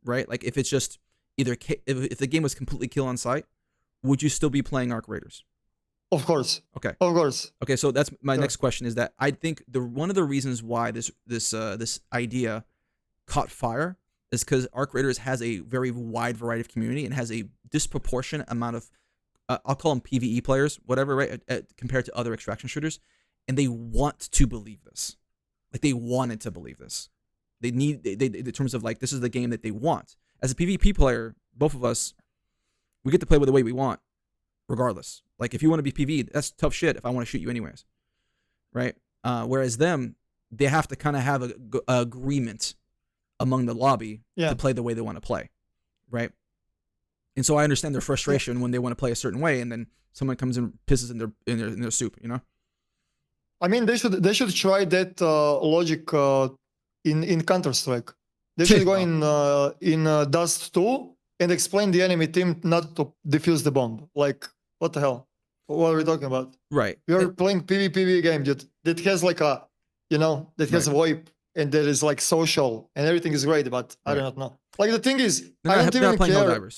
A: right? Like if it's just either if the game was completely kill on sight, would you still be playing Arc Raiders?
B: Of course.
A: Okay.
B: Of course.
A: Okay, so that's my next question is that I think one of the reasons why this idea caught fire is because Arc Raiders has a very wide variety of community and has a disproportionate amount of I'll call them PvE players, whatever, right? Compared to other extraction shooters, and they want to believe this. Like they wanted to believe this. They in terms of like this is the game that they want. As a PvP player, both of us, we get to play with the way we want, regardless. Like if you want to be PvE, that's tough shit. If I want to shoot you anyways, right? Whereas them, they have to kind of have a agreement among the lobby to play the way they want to play, right? And so I understand their frustration when they want to play a certain way, and then someone comes and pisses in their soup, you know.
B: I mean, they should try that logic in Counter-Strike. They should go in Dust 2 and explain the enemy team not to defuse the bomb. Like, what the hell? What are we talking about?
A: Right.
B: We are playing PvP game that has like a, that has VoIP and that is like social and everything is great, but I don't know. Like the thing is, I don't even care.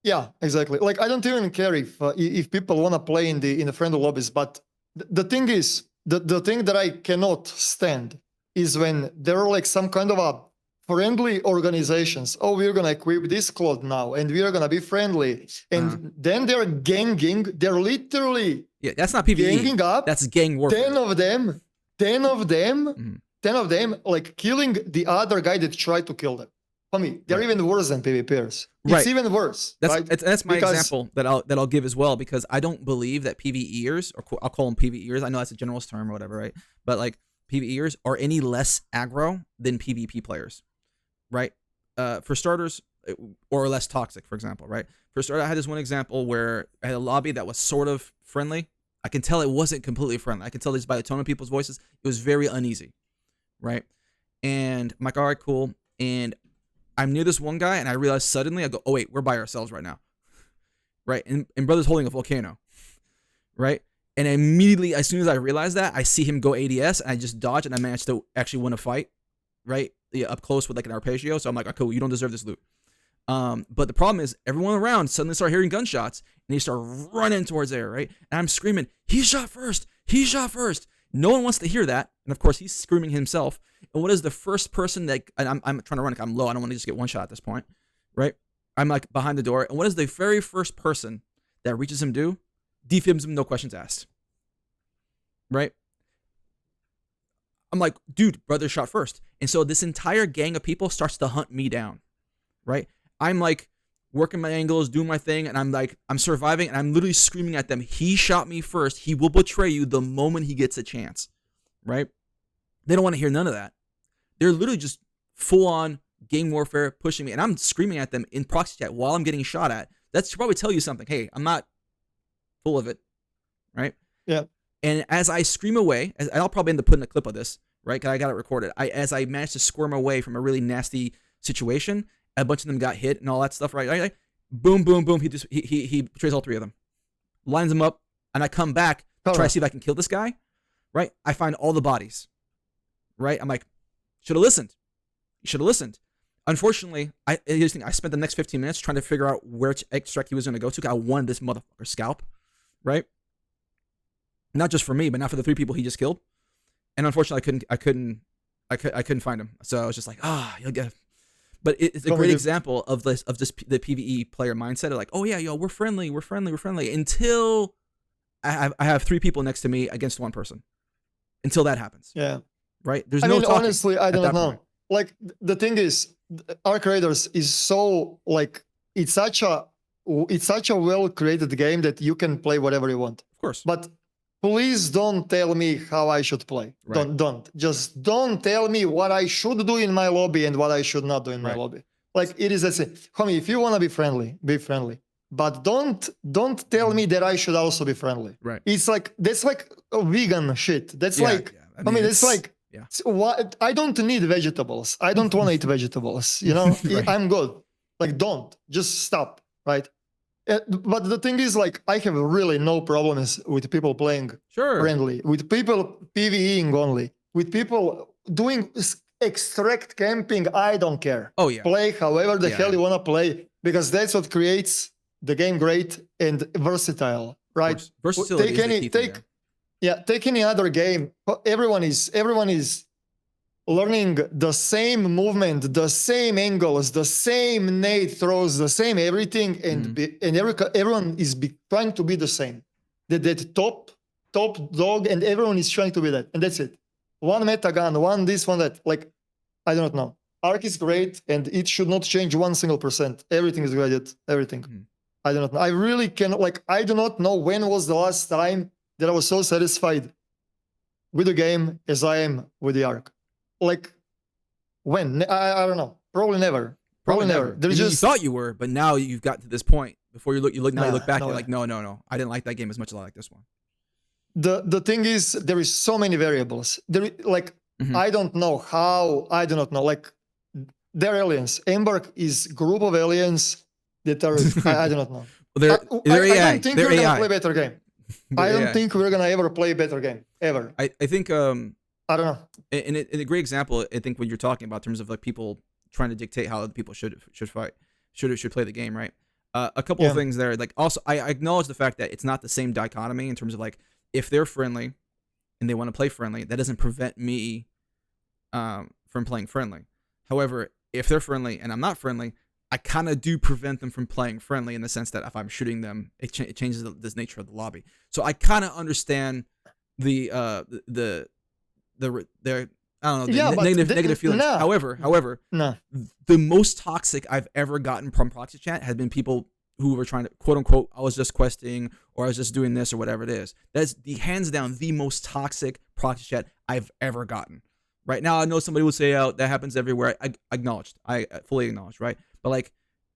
B: Yeah, exactly. Like I don't even care if people want to play in the friendly lobbies, but the thing is, the thing that I cannot stand is when there are like some kind of a friendly organizations. Oh, we're gonna equip this cloth now, and we're gonna be friendly, and then they're ganging. They're literally
A: that's not PvE.
B: Ganging up.
A: That's gang warfare.
B: 10 of them, like killing the other guy that tried to kill them. For me, they're even worse than PvPers. It's even worse.
A: That's my example that I'll give as well, because I don't believe that PvEers, or I'll call them PvEers. I know that's a generalist term or whatever, right? But like PvEers are any less aggro than PvP players, right? For starters, or less toxic, for example, right? For starters, I had this one example where I had a lobby that was sort of friendly. I can tell it wasn't completely friendly. I can tell just by the tone of people's voices, it was very uneasy, right? And I'm like, all right, cool. And I'm near this one guy, and I realize suddenly, I go, oh, wait, we're by ourselves right now. Right? And brother's holding a volcano. Right? And immediately, as soon as I realize that, I see him go ADS, and I just dodge, and I manage to actually win a fight. Right? Yeah, up close with like an arpeggio. So I'm like, oh, cool, you don't deserve this loot. But the problem is, everyone around suddenly start hearing gunshots, and they start running towards there, right? And I'm screaming, he shot first! He shot first! No one wants to hear that. And of course, he's screaming himself. And what is the first person that, and I'm trying to run, I'm low, I don't want to just get one shot at this point, right? I'm like behind the door. And what is the very first person that reaches him do? Defibs him, no questions asked. Right? I'm like, dude, brother shot first. And so this entire gang of people starts to hunt me down. Right? I'm like working my angles, doing my thing, and I'm like, I'm surviving, and I'm literally screaming at them, he shot me first. He will betray you the moment he gets a chance. Right? They don't want to hear none of that. They're literally just full-on gang warfare pushing me, and I'm screaming at them in proxy chat while I'm getting shot at. That should probably tell you something. Hey, I'm not full of it, right?
B: Yeah.
A: And as I scream away, and I'll probably end up putting a clip of this, right? Because I got it recorded. As I managed to squirm away from a really nasty situation, a bunch of them got hit and all that stuff, right? Boom, boom, boom. He betrays all three of them, lines them up, and I come back to try to see if I can kill this guy, right? I find all the bodies. Right? I'm like, should have listened. You should have listened. Unfortunately, I spent the next 15 minutes trying to figure out which extract he was going to go to. I wanted this motherfucker scalp. Right? Not just for me, but not for the three people he just killed. And unfortunately, I couldn't find him. So I was just like, you'll get. But it's a great example of this the PvE player mindset of like, oh yeah, yo, we're friendly, until I have 3 people next to me against 1 person. Until that happens.
B: Yeah.
A: Right? There's
B: I
A: no
B: mean,
A: talking
B: honestly, I don't know.
A: Point.
B: Like the thing is, Arc Raiders is so like it's such a well created game that you can play whatever you want.
A: Of course.
B: But please don't tell me how I should play.
A: Right.
B: Just don't tell me what I should do in my lobby and what I should not do in my lobby. Like it is a thing. Homie, if you want to be friendly, be friendly. But don't tell me that I should also be friendly.
A: Right.
B: It's like that's like a vegan shit. That's like I mean it's like what I don't need vegetables. I don't want to eat vegetables. You know, I'm good. Like don't just stop. Right. But the thing is, like, I have really no problems with people playing friendly, with people PvEing only, with people doing extract camping. I don't care.
A: Oh yeah.
B: Play however the hell you want to play, because that's what creates the game great and versatile, right?
A: Versatility is the key thing there.
B: Take any other game. Everyone is learning the same movement, the same angles, the same nade throws, the same everything, and everyone is trying to be the same. That top dog, and everyone is trying to be that, and that's it. One meta gun, one this, one that. Like, I don't know. Arc is great, and it should not change 1% Everything is great. Everything. I do not know. I really cannot. Like, I do not know when was the last time that I was so satisfied with the game as I am with the Arc. Like, when? I don't know. Probably never. Probably never.
A: There's just, you thought you were, but now you've got to this point. Before you look back, you're like, no. I didn't like that game as much as I like this one.
B: The thing is, there is so many variables. I don't know how. I do not know. Like, they're aliens. Embark is group of aliens that are. I do not know.
A: They're AI.
B: I don't think we're gonna play a better game. I don't think we're gonna ever play a better game ever.
A: I think.
B: I don't know.
A: And a great example, I think, what you're talking about in terms of like people trying to dictate how other people should fight, should play the game, right? A couple of things there. Like, also, I acknowledge the fact that it's not the same dichotomy in terms of like, if they're friendly and they want to play friendly, that doesn't prevent me from playing friendly. However, if they're friendly and I'm not friendly, I kind of do prevent them from playing friendly in the sense that if I'm shooting them, it changes the nature of the lobby. So I kind of understand the I don't know, negative feelings.
B: No.
A: However, the most toxic I've ever gotten from proxy chat has been people who were trying to, quote unquote, I was just questing, or I was just doing this, or whatever it is. That's hands down the most toxic proxy chat I've ever gotten. Right now, I know somebody will say, "Oh, that happens everywhere." I fully acknowledge, right? But like,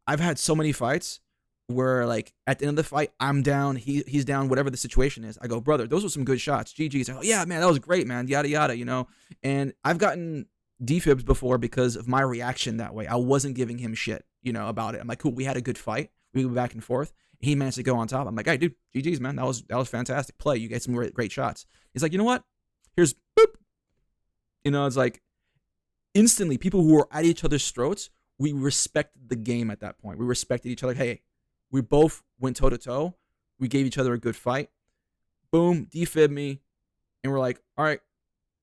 A: I've had so many fights where, like, at the end of the fight, I'm down, he's down, whatever the situation is. I go, brother, those were some good shots. GG's. Oh, yeah, man, that was great, man. Yada, yada, you know? And I've gotten defibs before because of my reaction that way. I wasn't giving him shit, you know, about it. I'm like, cool, we had a good fight. We went back and forth. He managed to go on top. I'm like, hey, dude, GG's, man. That was fantastic play. You get some great shots. He's like, you know what? Here's boop. You know, it's like, instantly, people who were at each other's throats, we respected the game at that point. We respected each other. Hey, we both went toe-to-toe. We gave each other a good fight. Boom, defib me. And we're like, all right.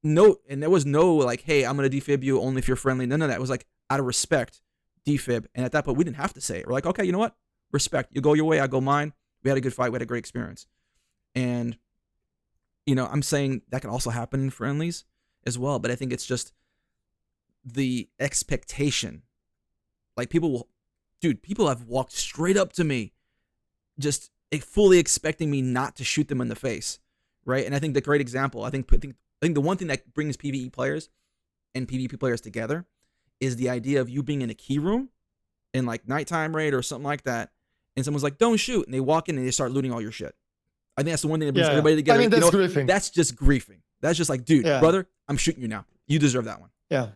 A: No, and there was no like, hey, I'm going to defib you only if you're friendly. None of that. It was like, out of respect, defib. And at that point, we didn't have to say it. We're like, okay, you know what? Respect. You go your way, I go mine. We had a good fight. We had a great experience. And, you know, I'm saying that can also happen in friendlies as well. But I think it's just the expectation. Like, people have walked straight up to me, just fully expecting me not to shoot them in the face, right? And I think the great example, I think the one thing that brings PvE players and PvP players together is the idea of you being in a key room in like nighttime raid or something like that, and someone's like, "Don't shoot," and they walk in and they start looting all your shit. I think that's the one thing that brings everybody together.
B: I mean, that's griefing.
A: That's just griefing. That's just like, dude, brother, I'm shooting you now. You deserve that one.
B: Yeah.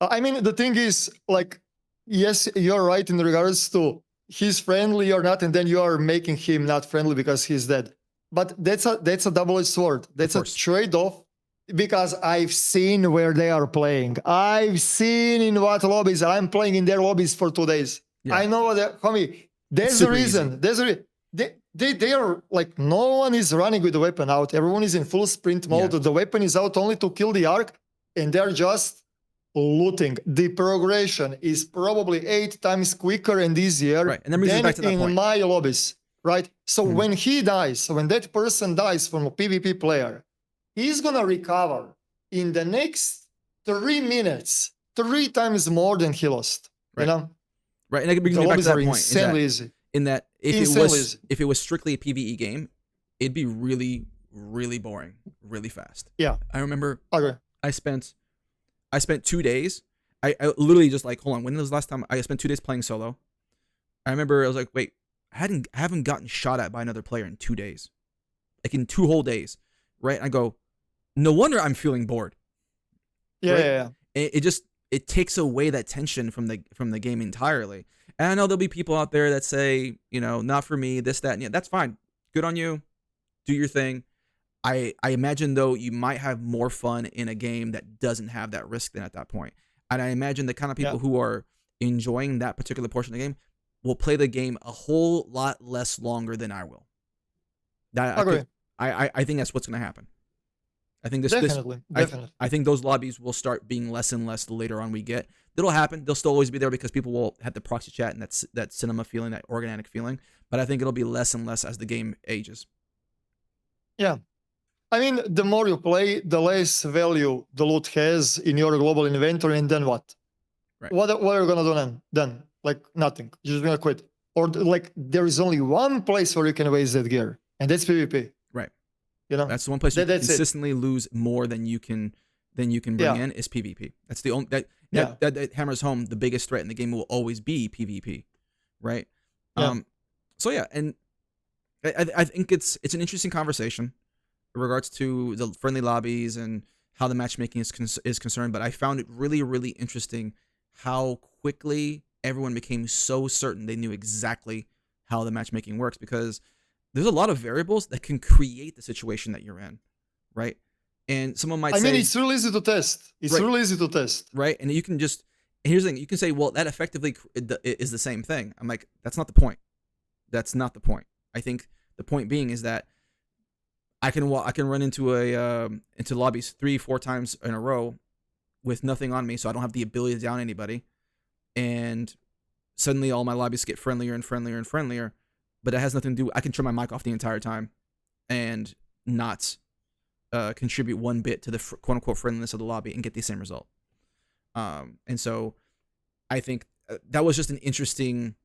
B: I mean, the thing is, like, yes, you're right in regards to he's friendly or not, and then you are making him not friendly because he's dead. But that's a double-edged sword. That's a trade-off, because I've seen where they are playing. I've seen in what lobbies. I'm playing in their lobbies for 2 days. Yeah. I know that, homie. There's a reason. They are like, no one is running with the weapon out. Everyone is in full sprint mode. Yeah. The weapon is out only to kill the Arc, and they're just looting, the progression is probably 8 times quicker and easier
A: Right. And then brings us
B: than
A: back to that
B: in
A: point.
B: my lobbies, right? So when he dies, when that person dies from a PvP player, he's gonna recover in the next 3 minutes, 3 times more than he lost.
A: Right.
B: You know?
A: Right. And that brings
B: The
A: me back to
B: lobbies
A: that
B: are
A: point.
B: insanely easy.
A: In that
B: Insanely easy.
A: if it was strictly a PvE game, it'd be really, really boring, really fast.
B: Yeah.
A: I remember
B: Okay.
A: I spent 2 days. I literally just like, hold on, when was the last time I spent 2 days playing solo? I remember I was like, wait, I haven't gotten shot at by another player in 2 days. Like in 2 whole days. Right? And I go, no wonder I'm feeling bored.
B: Yeah,
A: right?
B: yeah, yeah.
A: It just takes away that tension from the game entirely. And I know there'll be people out there that say, not for me, this, that, and yeah, that's fine. Good on you. Do your thing. I imagine though you might have more fun in a game that doesn't have that risk than at that point. And I imagine the kind of people who are enjoying that particular portion of the game will play the game a whole lot less longer than I will. I think that's what's going to happen. I think
B: definitely.
A: I think those lobbies will start being less and less the later on we get. It'll happen. They'll still always be there because people will have the proxy chat and that cinema feeling, that organic feeling. But I think it'll be less and less as the game ages.
B: Yeah. I mean, the more you play, the less value the loot has in your global inventory, and then what?
A: Right.
B: What are you gonna do then? Like nothing. You're just gonna quit. Or like there is only one place where you can waste that gear, and that's PvP.
A: Right.
B: That's
A: the one place you consistently lose more than you can bring in is PvP. That's the only that hammers home the biggest threat in the game will always be PvP. Right.
B: Yeah.
A: So yeah, and I think it's an interesting conversation in regards to the friendly lobbies and how the matchmaking is concerned. But I found it really, really interesting how quickly everyone became so certain they knew exactly how the matchmaking works, because there's a lot of variables that can create the situation that you're in, right? And someone might say...
B: I mean, it's really easy to test. Really easy to test.
A: Right? And you can just... Here's the thing. You can say, well, that effectively is the same thing. I'm like, that's not the point. That's not the point. I think the point being is that I can run into lobbies 3-4 times in a row with nothing on me, so I don't have the ability to down anybody, and suddenly all my lobbies get friendlier and friendlier and friendlier, but it has nothing to do. I can turn my mic off the entire time and not contribute one bit to the quote unquote friendliness of the lobby and get the same result. And so I think that was just an interesting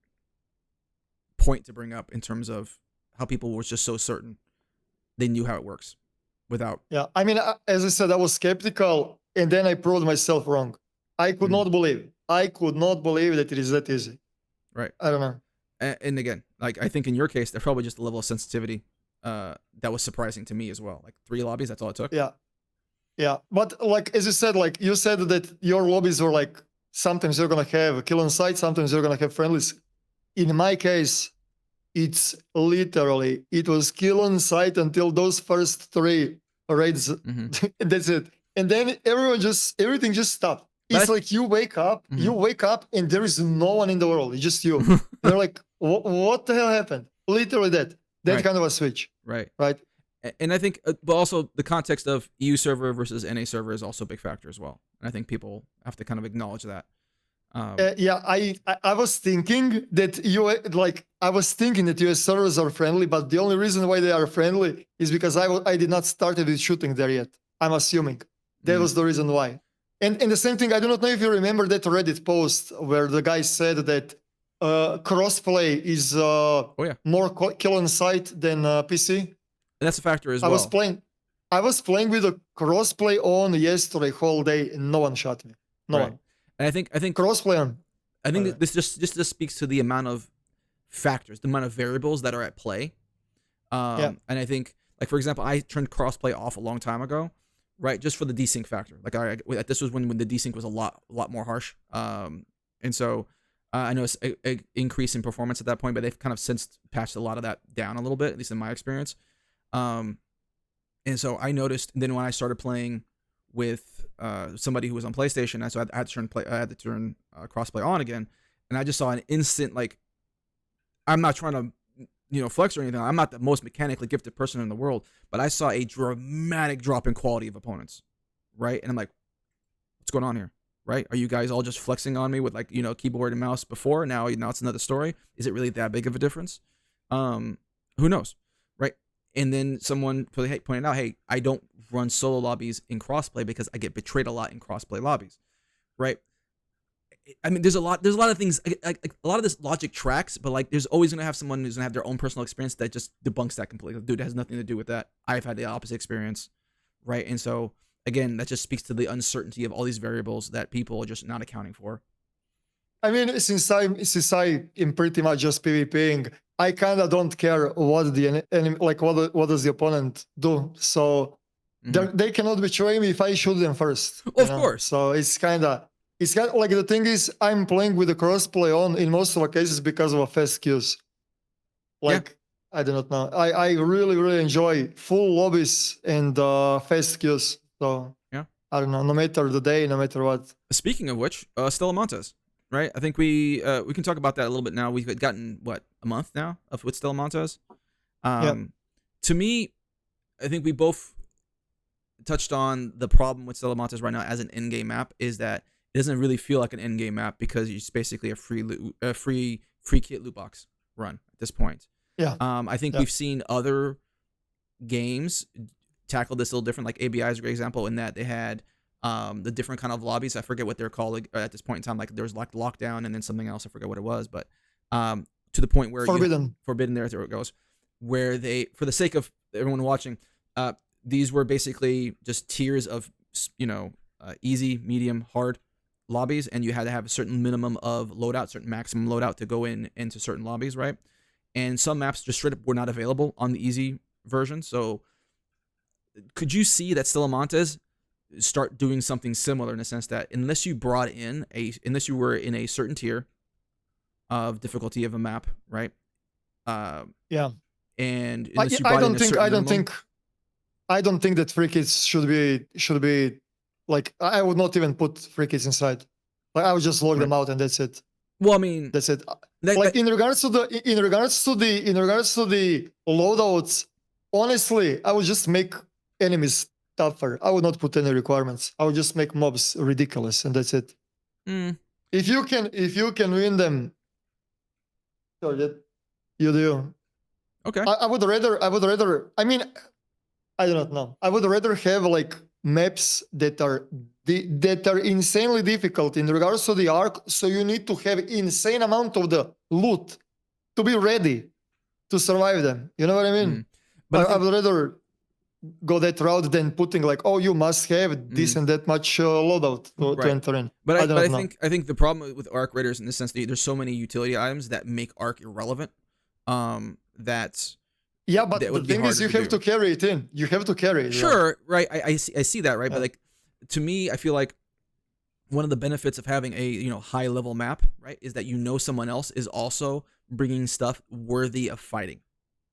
A: point to bring up in terms of how people were just so certain they knew how it works without.
B: Yeah, I mean, as I said, I was skeptical, and then I proved myself wrong. I could not believe that it is that easy.
A: Right.
B: I don't know.
A: And again, like I think in your case, there's probably just a level of sensitivity that was surprising to me as well. Like 3 lobbies, that's all it took.
B: Yeah. Yeah. But like, as you said that your lobbies were like, sometimes you're going to have a kill on sight, sometimes you're going to have friendlies. In my case, it's literally, it was kill on sight until those first 3 raids. That's it. And then everything just stopped. It's like you wake up, and there is no one in the world. It's just you. You're like, what the hell happened? Literally that kind of a switch.
A: Right.
B: And
A: I think, but also the context of EU server versus NA server is also a big factor as well. And I think people have to kind of acknowledge that.
B: I was thinking that US servers are friendly, but the only reason why they are friendly is because I did not started with shooting there yet. I'm assuming that was the reason why. And the same thing, I do not know if you remember that Reddit post where the guy said that crossplay is more kill on sight than PC.
A: And that's a factor as well.
B: I was playing with a crossplay on yesterday whole day, and no one shot me. No one.
A: And I think
B: crossplay on.
A: I think this just speaks to the amount of factors, the amount of variables that are at play. And I think, like for example, I turned crossplay off a long time ago, right? Just for the desync factor. Like this was when the desync was a lot more harsh. And so I know it's an increase in performance at that point, but they've kind of since patched a lot of that down a little bit, at least in my experience. And so I noticed. And then when I started playing with somebody who was on PlayStation, so I had to turn crossplay on again, and I just saw an instant, like, I'm not trying to flex or anything. I'm not the most mechanically gifted person in the world, but I saw a dramatic drop in quality of opponents, right? And I'm like, what's going on here, right? Are you guys all just flexing on me with like, keyboard and mouse before? Now it's another story. Is it really that big of a difference? Who knows, right? And then someone pointed out, hey, I don't run solo lobbies in crossplay because I get betrayed a lot in crossplay lobbies, right? I mean, there's a lot of things, a lot of this logic tracks, but like, there's always gonna have someone who's gonna have their own personal experience that just debunks that completely. Dude, it has nothing to do with that. I've had the opposite experience, right? And so again, that just speaks to the uncertainty of all these variables that people are just not accounting for.
B: I mean, since I am pretty much just PvPing, I kind of don't care what the enemy, like what does the opponent do. So they cannot betray me if I shoot them first.
A: Of course.
B: So it's kind of like, the thing is, I'm playing with the crossplay on in most of the cases because of a fast queues. Like, I do not know. I really, really enjoy full lobbies and fast queues. So
A: yeah,
B: I don't know, no matter the day, no matter what.
A: Speaking of which, Stella Montis, right? I think we can talk about that a little bit now. We've gotten a month now with Stella Montis. To me, I think we both touched on the problem with Stella Montis right now as an in-game map is that it doesn't really feel like an in-game map because it's basically a free kit loot box run at this point.
B: Yeah.
A: I think we've seen other games tackle this a little different. Like ABI is a great example in that they had the different kind of lobbies. I forget what they're called at this point in time. Like there was like lockdown and then something else. I forget what it was, but to the point where
B: forbidden.
A: There it goes. Where they, for the sake of everyone watching, these were basically just tiers of easy, medium, hard lobbies, and you had to have a certain minimum of loadout, certain maximum loadout to go into certain lobbies, right? And some maps just straight up were not available on the easy version. So could you see that Stella Montis start doing something similar in the sense that unless you were in a certain tier of difficulty of a map, right?
B: Yeah.
A: And unless you brought in a certain minimum,
B: I don't think that free kits should be like, I would not even put free kits inside. Like, I would just log them out and that's it.
A: Well, I mean,
B: that's it. In regards to the loadouts, honestly, I would just make enemies tougher. I would not put any requirements. I would just make mobs ridiculous and that's it. If you can win them, sure, that you do.
A: Okay.
B: I would rather. I mean, I do not know. I would rather have like maps that are insanely difficult in regards to the arc. So you need to have insane amount of the loot to be ready to survive them. You know what I mean? But I would rather go that route than putting like, oh, you must have this and that much loadout to enter in.
A: But I think the problem with Arc Raiders in the sense that there's so many utility items that make Arc irrelevant. But
B: the thing is, you have to carry it in. You have to carry it.
A: Sure, right. I see that, right? But like, to me, I feel like one of the benefits of having a high level map, right, is that someone else is also bringing stuff worthy of fighting,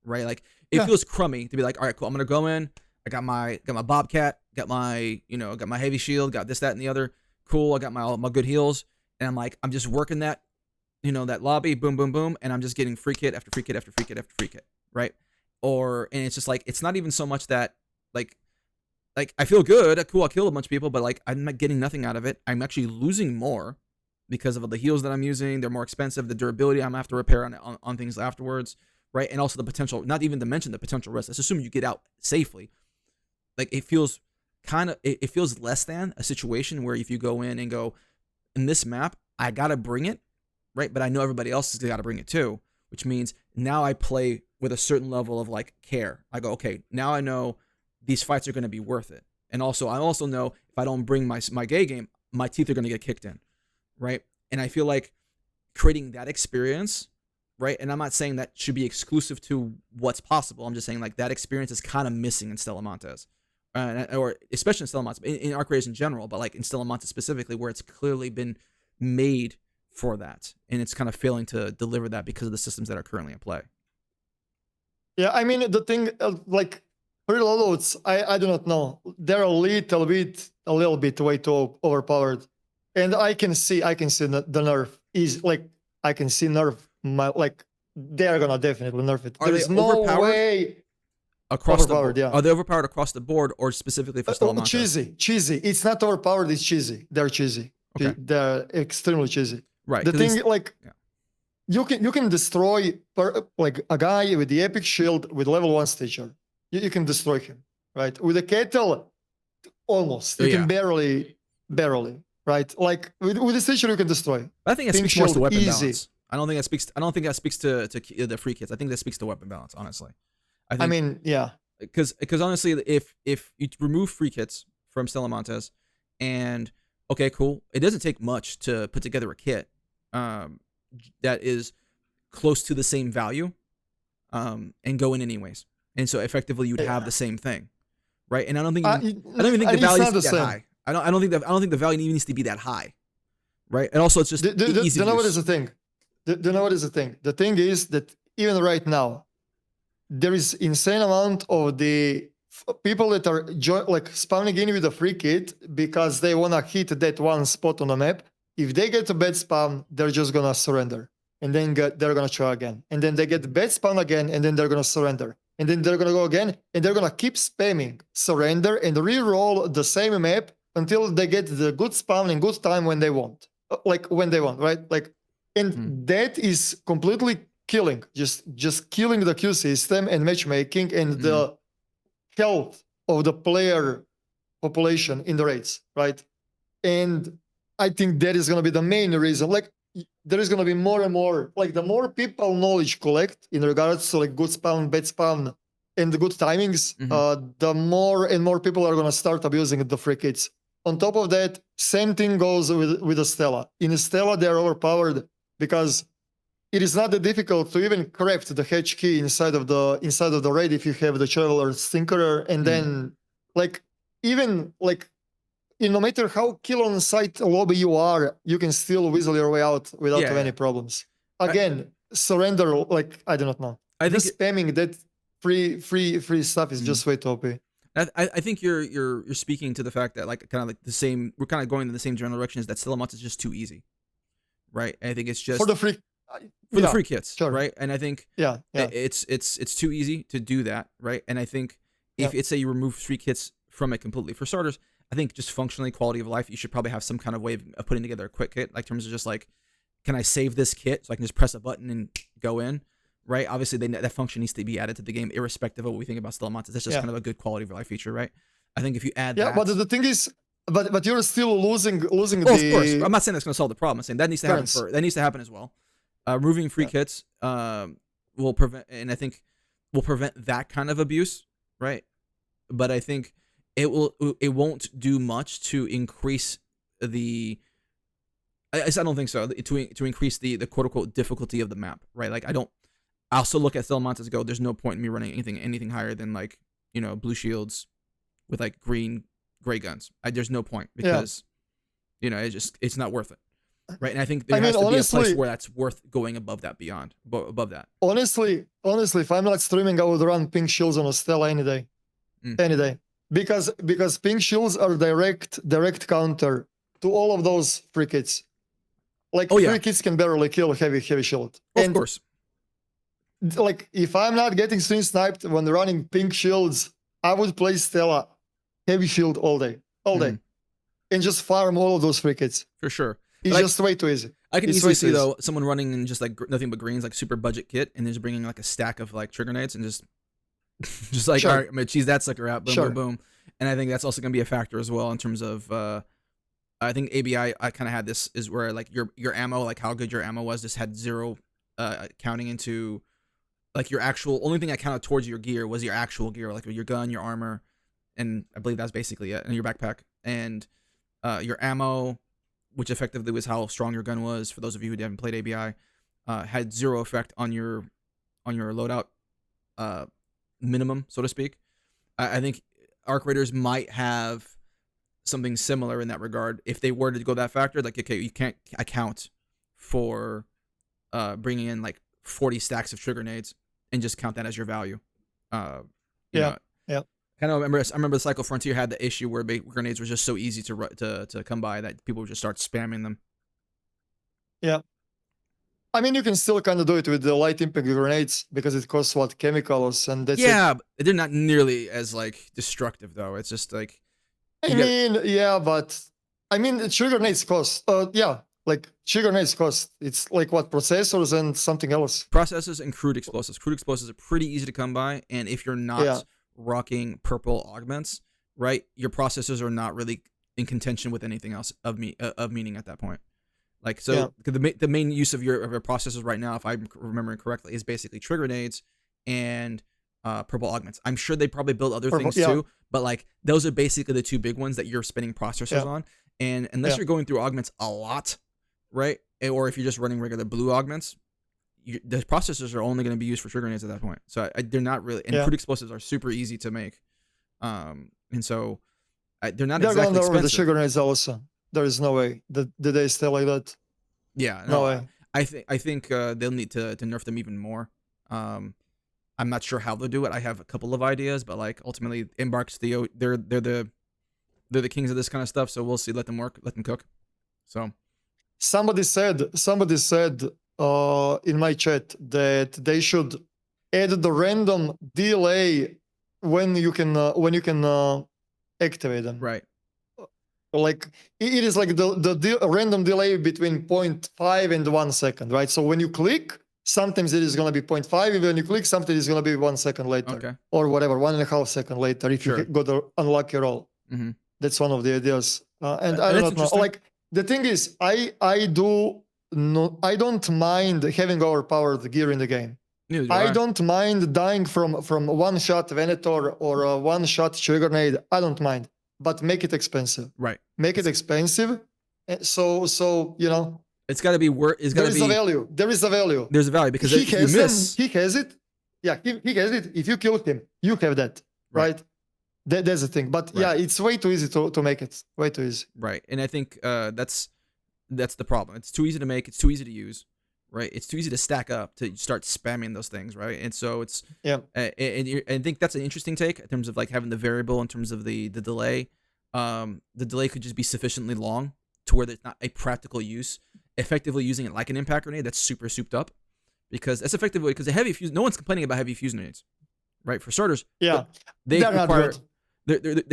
A: right? Like it feels crummy to be like, all right, cool, I'm gonna go in. I got my Bobcat, got my got my heavy shield, got this, that, and the other. Cool, I got my good heals, and I'm just working that. That lobby, boom, boom, boom, and I'm just getting free kit after free kit after free kit after free kit, right? And it's just like, it's not even so much that, like I feel good, cool, I killed a bunch of people, but like, I'm not getting nothing out of it. I'm actually losing more because of the heals that I'm using. They're more expensive. The durability I'm gonna have to repair on things afterwards, right? And also the potential, not even to mention the potential risk. Let's assume you get out safely. Like, it feels it feels less than a situation where if you go in and go, in this map, I gotta bring it, right? But I know everybody else has got to bring it too, which means now I play with a certain level of like care. I go, okay, now I know these fights are going to be worth it. And also, I also know if I don't bring my gay game, my teeth are going to get kicked in, right? And I feel like creating that experience, right? And I'm not saying that should be exclusive to what's possible. I'm just saying like that experience is kind of missing in Stella Montis. Or especially in Stella Montis, in Arc Raiders in general, but like in Stella Montis specifically, where it's clearly been made for that, and it's kind of failing to deliver that because of the systems that are currently in play.
B: Yeah, I mean, the thing, like, preloads, I do not know. They're a little bit way too overpowered. And I can see the nerf is, like, I can see nerf, they're gonna definitely nerf it. There's no way.
A: Across the board, yeah. Are they overpowered across the board or specifically for Stella Montis?
B: Cheesy. It's not overpowered, it's cheesy. They're cheesy.
A: Okay.
B: They're extremely cheesy.
A: Right.
B: The
A: 'cause
B: thing,
A: it's-
B: like,
A: yeah.
B: you can destroy like a guy with the epic shield with level 1 stature. You can destroy him, right? With a kettle, almost. You can barely, right? Like with the stature, you can destroy.
A: I think that
B: Pink
A: speaks more to
B: shield,
A: weapon
B: easy.
A: balance. I don't think that speaks. I don't think that speaks to the free kits. I think that speaks to weapon balance. Honestly,
B: I mean, yeah.
A: Because honestly, if you remove free kits from Stella Montis, and okay, cool, it doesn't take much to put together a kit that is close to the same value, and go in anyways. And so effectively, you'd have the same thing, right? And I don't think I don't even think the value needs to be that high. I don't think the value needs to be that high, right? And also, it's just easy.
B: Do you know what is the thing? Do you know what is the thing? The thing is that even right now, there is insane amount of the people that are like spawning in with a free kit because they want to hit that one spot on the map. If they get a bad spawn, they're just gonna surrender, and then they're gonna try again, and then they get bad spawn again, and then they're gonna surrender, and then they're gonna go again, and they're gonna keep spamming surrender and re-roll the same map until they get the good spawn and good time when they want, right? Like, and that is completely killing, just killing the queue system and matchmaking and the health of the player population in the raids, right? And I think that is going to be the main reason. Like, there is going to be more and more, like, the more people knowledge collect in regards to like good spawn, bad spawn, and the good timings, the more and more people are going to start abusing the free kits. On top of that, same thing goes with the Stella. In Stella, they are overpowered because it is not that difficult to even craft the hatch key inside of the raid if you have the Traveler's Tinkerer, and then like even like no matter how kill on site lobby you are, you can still weasel your way out without any problems. Again, surrender, like, I do not know. I think spamming that free stuff is just way too OP.
A: I think you're speaking to the fact that like kind of like the same, we're kind of going in the same general direction, is that Stella Montis is just too easy, right? I think it's just
B: for the free
A: the free kits, right? And I think it's too easy to do that, right? And I think if it's you remove free kits from it completely, for starters, I think just functionally, quality of life, you should probably have some kind of way of putting together a quick kit, like in terms of just like, can I save this kit so I can just press a button and go in, right? Obviously, that function needs to be added to the game, irrespective of what we think about Stella Montis. That's just kind of a good quality of life feature, right? I think if you add that,
B: but the thing is, but you're still losing
A: of course, I'm not saying that's going to solve the problem. I'm saying that needs to happen that needs to happen as well. Removing free kits will prevent, and I think will prevent that kind of abuse, right? But I think it won't do much to increase the. I don't think so. To increase the quote unquote difficulty of the map, right? Like I also look at Stella Montis and go, there's no point in me running anything higher than like, you know, blue shields with like gray guns. There's no point because you know, it's not worth it. Right, and I think there has to be a place where that's worth going above that, above that.
B: Honestly, if I'm not streaming, I would run pink shields on a Stella any day, because pink shields are direct counter to all of those free kits. Like free kits can barely kill heavy shield.
A: Of course.
B: Like if I'm not getting stream sniped when running pink shields, I would play Stella heavy shield all day, and just farm all of those free kits.
A: For sure.
B: It's just way too easy.
A: I can easily see though someone running in just like nothing but greens, like super budget kit, and just bringing like a stack of like trigger nades and just like all right, I'm gonna cheese that sucker out, boom, boom, boom. And I think that's also gonna be a factor as well in terms of I think ABI I kind of had this is where like your ammo, like how good your ammo was, just had zero counting into like your actual only thing I counted towards your gear was your actual gear, like your gun, your armor, and I believe that's basically it, and your backpack and your ammo, which effectively was how strong your gun was. For those of you who haven't played ABI, had zero effect on your loadout minimum, so to speak. I think Arc Raiders might have something similar in that regard if they were to go that factor. Like, okay, you can't account for bringing in like 40 stacks of trigger nades and just count that as your value. Kind of I remember the Cycle Frontier had the issue where grenades were just so easy to come by that people would just start spamming them. Yeah.
B: I mean, you can still kind of do it with the light impact grenades because it costs chemicals and that's
A: but they're not nearly as like destructive though. It's just like
B: but I mean, trigger grenades cost. Yeah, like trigger grenades cost. It's like what, processors and something else.
A: Processors and crude explosives. Crude explosives are pretty easy to come by, and if you're not rocking purple augments, right, your processors are not really in contention with anything else of meaning at that point. Like, so the main use of your processors right now, if I'm remembering correctly, is basically trigger grenades and purple augments. I'm sure they probably build other things too, but like those are basically the two big ones that you're spending processors on. And unless you're going through augments a lot, right, or if you're just running regular blue augments, the processors are only going to be used for trigger grenades at that point. So they're not really, and crude explosives are super easy to make, and so they're not exactly expensive.
B: Over the trigger grenades also. There is no way that they stay like that.
A: Yeah, no way. I think they'll need to nerf them even more. I'm not sure how they'll do it. I have a couple of ideas, but like ultimately, Embark's they're the kings of this kind of stuff. So we'll see. Let them work. Let them cook. So
B: somebody said in my chat that they should add the random delay when you can activate them.
A: Right.
B: Like it is like the random delay between 0.5 and 1 second, right? So when you click, sometimes it is going to be 0.5. And when you click, something is going to be 1 second later, or whatever, 1.5 seconds later. If you got an unlucky roll, that's one of the ideas. And I don't know. Like the thing is, I don't mind having overpowered gear in the game. I don't mind dying from one shot Venator or a one shot trigger grenade. I don't mind. But make it expensive.
A: Right.
B: Make it expensive. So you know.
A: It's got to be worth. There is
B: a value. There is a value.
A: There's a value because if you miss,
B: he has it. Yeah, he has it. If you kill him, you have that. Right. That's the thing. But yeah, it's way too easy to make it. Way too easy.
A: Right. And I think that's the problem. It's too easy to make. It's too easy to use. Right. It's too easy to stack up to start spamming those things. Right. And so it's and I think that's an interesting take in terms of like having the variable in terms of the delay. The delay could just be sufficiently long to where there's not a practical use. Effectively using it like an impact grenade that's super souped up, because that's effectively because the heavy fuse. No one's complaining about heavy fuse grenades, right? For starters,
B: they're
A: require
B: not good.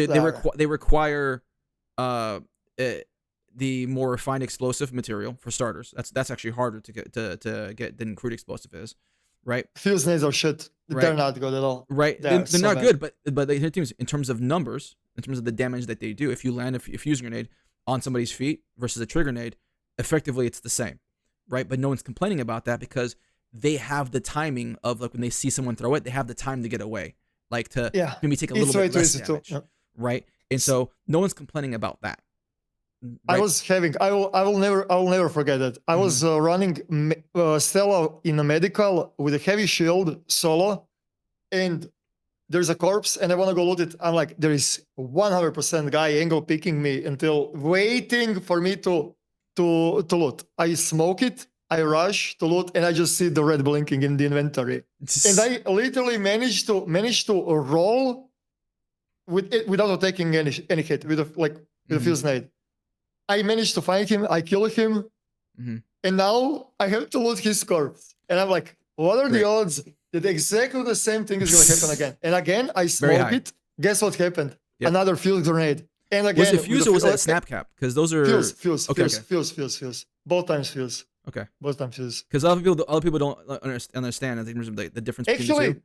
A: They require the more refined explosive material for starters. That's actually harder to get than crude explosive is, right?
B: Fuse grenades are shit. They're not good at all.
A: Right, they're not good, but in terms of numbers, in terms of the damage that they do, if you land a fuse grenade on somebody's feet versus a trigger grenade, effectively it's the same, right? But no one's complaining about that because they have the timing of like when they see someone throw it, they have the time to get away, like to maybe take a little bit less damage, right? And so no one's complaining about that. Right?
B: I will never forget it. I was running Stella in a medical with a heavy shield solo, and there's a corpse, and I want to go loot it. I'm like, there is 100% guy angle picking me until waiting for me to loot. I smoke it, I rush to loot, and I just see the red blinking in the inventory. And I literally managed to roll with it without taking any hit with a fuse grenade. I managed to find him, I kill him, and now I have to loot his corpse. And I'm like, what are the odds that exactly the same thing is going to happen again? And again, I smoke it. Guess what happened? Yep. Another fuse grenade. And again,
A: was it fuse or was it a snap cap? Because those are
B: fuse. Both times fuse.
A: Okay.
B: Both times fuse.
A: Because other people don't understand in terms of the difference between the two.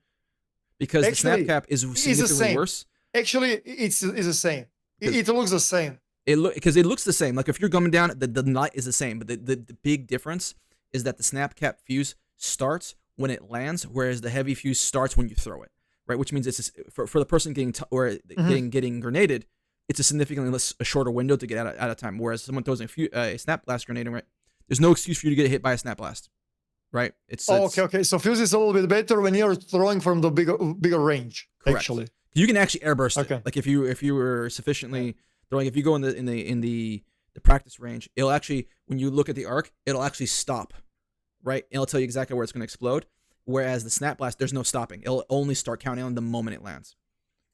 A: Because the snap cap is significantly worse.
B: Actually, it's the same. It looks the same.
A: Because it looks the same. Like if you're coming down, the light is the same. But the big difference is that the snap cap fuse starts when it lands, whereas the heavy fuse starts when you throw it. Right, which means it's for the person getting getting grenaded. It's a significantly a shorter window to get out of time. Whereas someone throws a snap blast grenade, right? There's no excuse for you to get hit by a snap blast, right?
B: Okay. So fuse is a little bit better when you're throwing from the bigger range. Correct. Actually,
A: you can actually airburst it. Like if you were sufficiently throwing, if you go in the practice range, it'll actually, when you look at the arc, it'll actually stop, right? It'll tell you exactly where it's going to explode. Whereas the snap blast, there's no stopping. It'll only start counting on the moment it lands,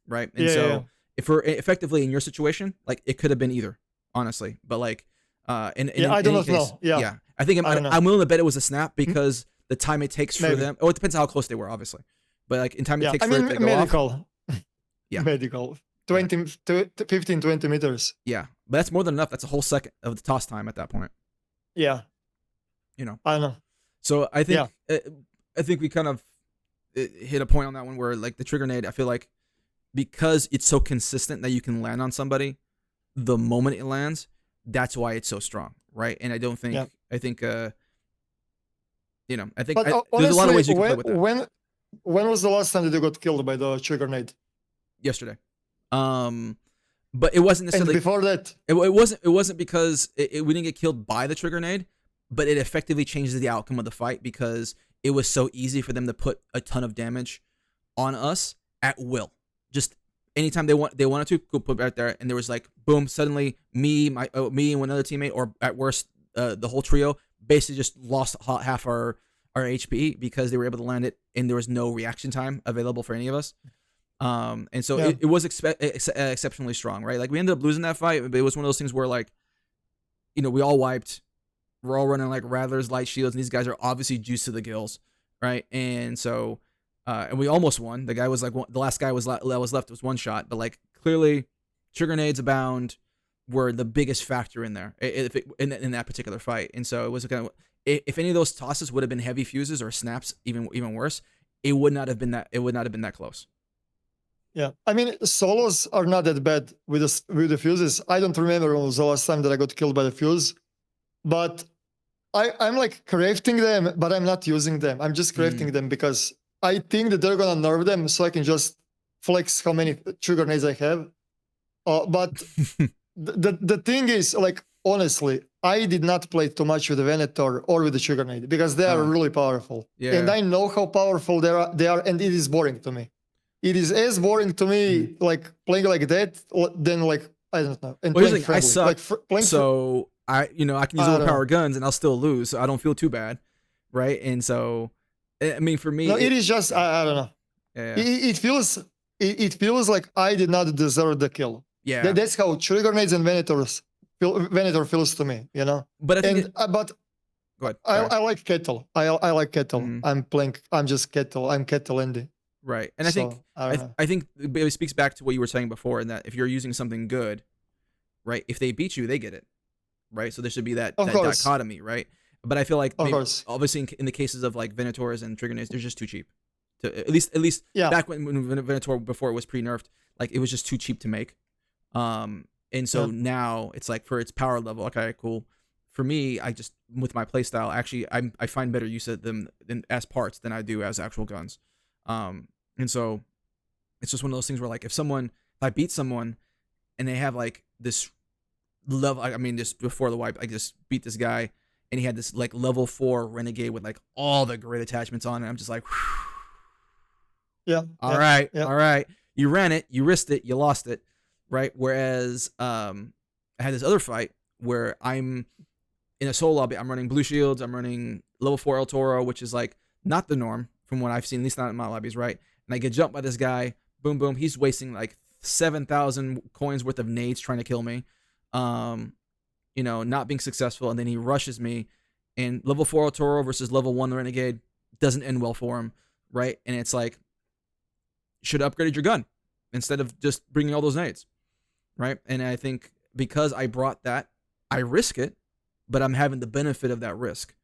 A: right? And if we're effectively in your situation, like it could have been either, honestly. But like, I don't know. Yeah, I think I'm willing to bet it was a snap because the time it takes for them. Oh, it depends on how close they were, obviously. But like in time it takes for it to go
B: medical.
A: Off. Yeah,
B: medical. 15, 20 meters.
A: Yeah, but that's more than enough. That's a whole second of the toss time at that point.
B: Yeah.
A: You know.
B: I know.
A: So I think we kind of hit a point on that one where like the trigger nade, I feel like because it's so consistent that you can land on somebody the moment it lands, that's why it's so strong, right? And I don't think I think you know, I think
B: honestly,
A: there's a lot of ways you can play with that.
B: When was the last time that you got killed by the trigger nade?
A: Yesterday. But it wasn't necessarily.
B: And before that,
A: it wasn't because we didn't get killed by the trigger nade, but it effectively changes the outcome of the fight because it was so easy for them to put a ton of damage on us at will. Just anytime they wanted to, go put it right there, and there was like boom, suddenly me and one other teammate, or at worst the whole trio, basically just lost half our HP because they were able to land it, and there was no reaction time available for any of us. And so it was exceptionally strong, right? Like we ended up losing that fight, but it was one of those things where like, you know, we all wiped. We're all running like Rattlers, light shields, and these guys are obviously juiced to the gills, right? And so, and we almost won. The guy was like, the last guy that was left was one shot, but like clearly, trigger nades abound were the biggest factor in there in that particular fight. And so it was kind of, if any of those tosses would have been heavy fuses or snaps, even worse, it would not have been that. It would not have been that close.
B: Yeah, I mean, solos are not that bad with the fuses. I don't remember when was the last time that I got killed by the fuse, but I'm like crafting them, but I'm not using them. I'm just crafting them because I think that they're gonna nerf them, so I can just flex how many trigger nades I have. But the thing is, like, honestly, I did not play too much with the Venator or with the trigger nade because they are really powerful. Yeah. And I know how powerful they are, and it is boring to me. It is as boring to me, like, playing like that, than, like, I don't know. And
A: playing friendly. I suck, like, so I can use overpowered guns and I'll still lose, so I don't feel too bad, right? And so, I mean, for me...
B: No, it is just, I don't know. Yeah. It feels like I did not deserve the kill.
A: Yeah.
B: That's how trigger nades and Venator feels to me, you know?
A: But I think
B: but
A: go ahead.
B: I like Kettle. I like Kettle. I'm just Kettle. I'm Kettle Andy.
A: Right. And I think it speaks back to what you were saying before, in that if you're using something good, right, if they beat you, they get it, right? So there should be that dichotomy, right? But I feel like obviously in the cases of like Venators and trigger nades, they're just too cheap. At least back when Venator, before it was pre-nerfed, like it was just too cheap to make. And so now it's like, for its power level, okay, cool. For me, I just, with my playstyle, actually I find better use of them as parts than I do as actual guns. And so it's just one of those things where, like, if I beat someone and they have like this level, I mean, just before the wipe, I just beat this guy and he had this like level 4 renegade with like all the great attachments on it. I'm just like, whew. All right. You ran it, you risked it, you lost it. Right. Whereas, I had this other fight where I'm in a solo lobby. I'm running blue shields. I'm running level 4 El Toro, which is like not the norm from what I've seen, at least not in my lobbies. Right. And I get jumped by this guy. Boom, boom. He's wasting like 7,000 coins worth of nades trying to kill me. Not being successful. And then he rushes me, and level 4 El Toro versus level 1 Renegade doesn't end well for him. Right. And it's like, you should have upgraded your gun instead of just bringing all those nades. Right. And I think because I brought that, I risk it, but I'm having the benefit of that risk.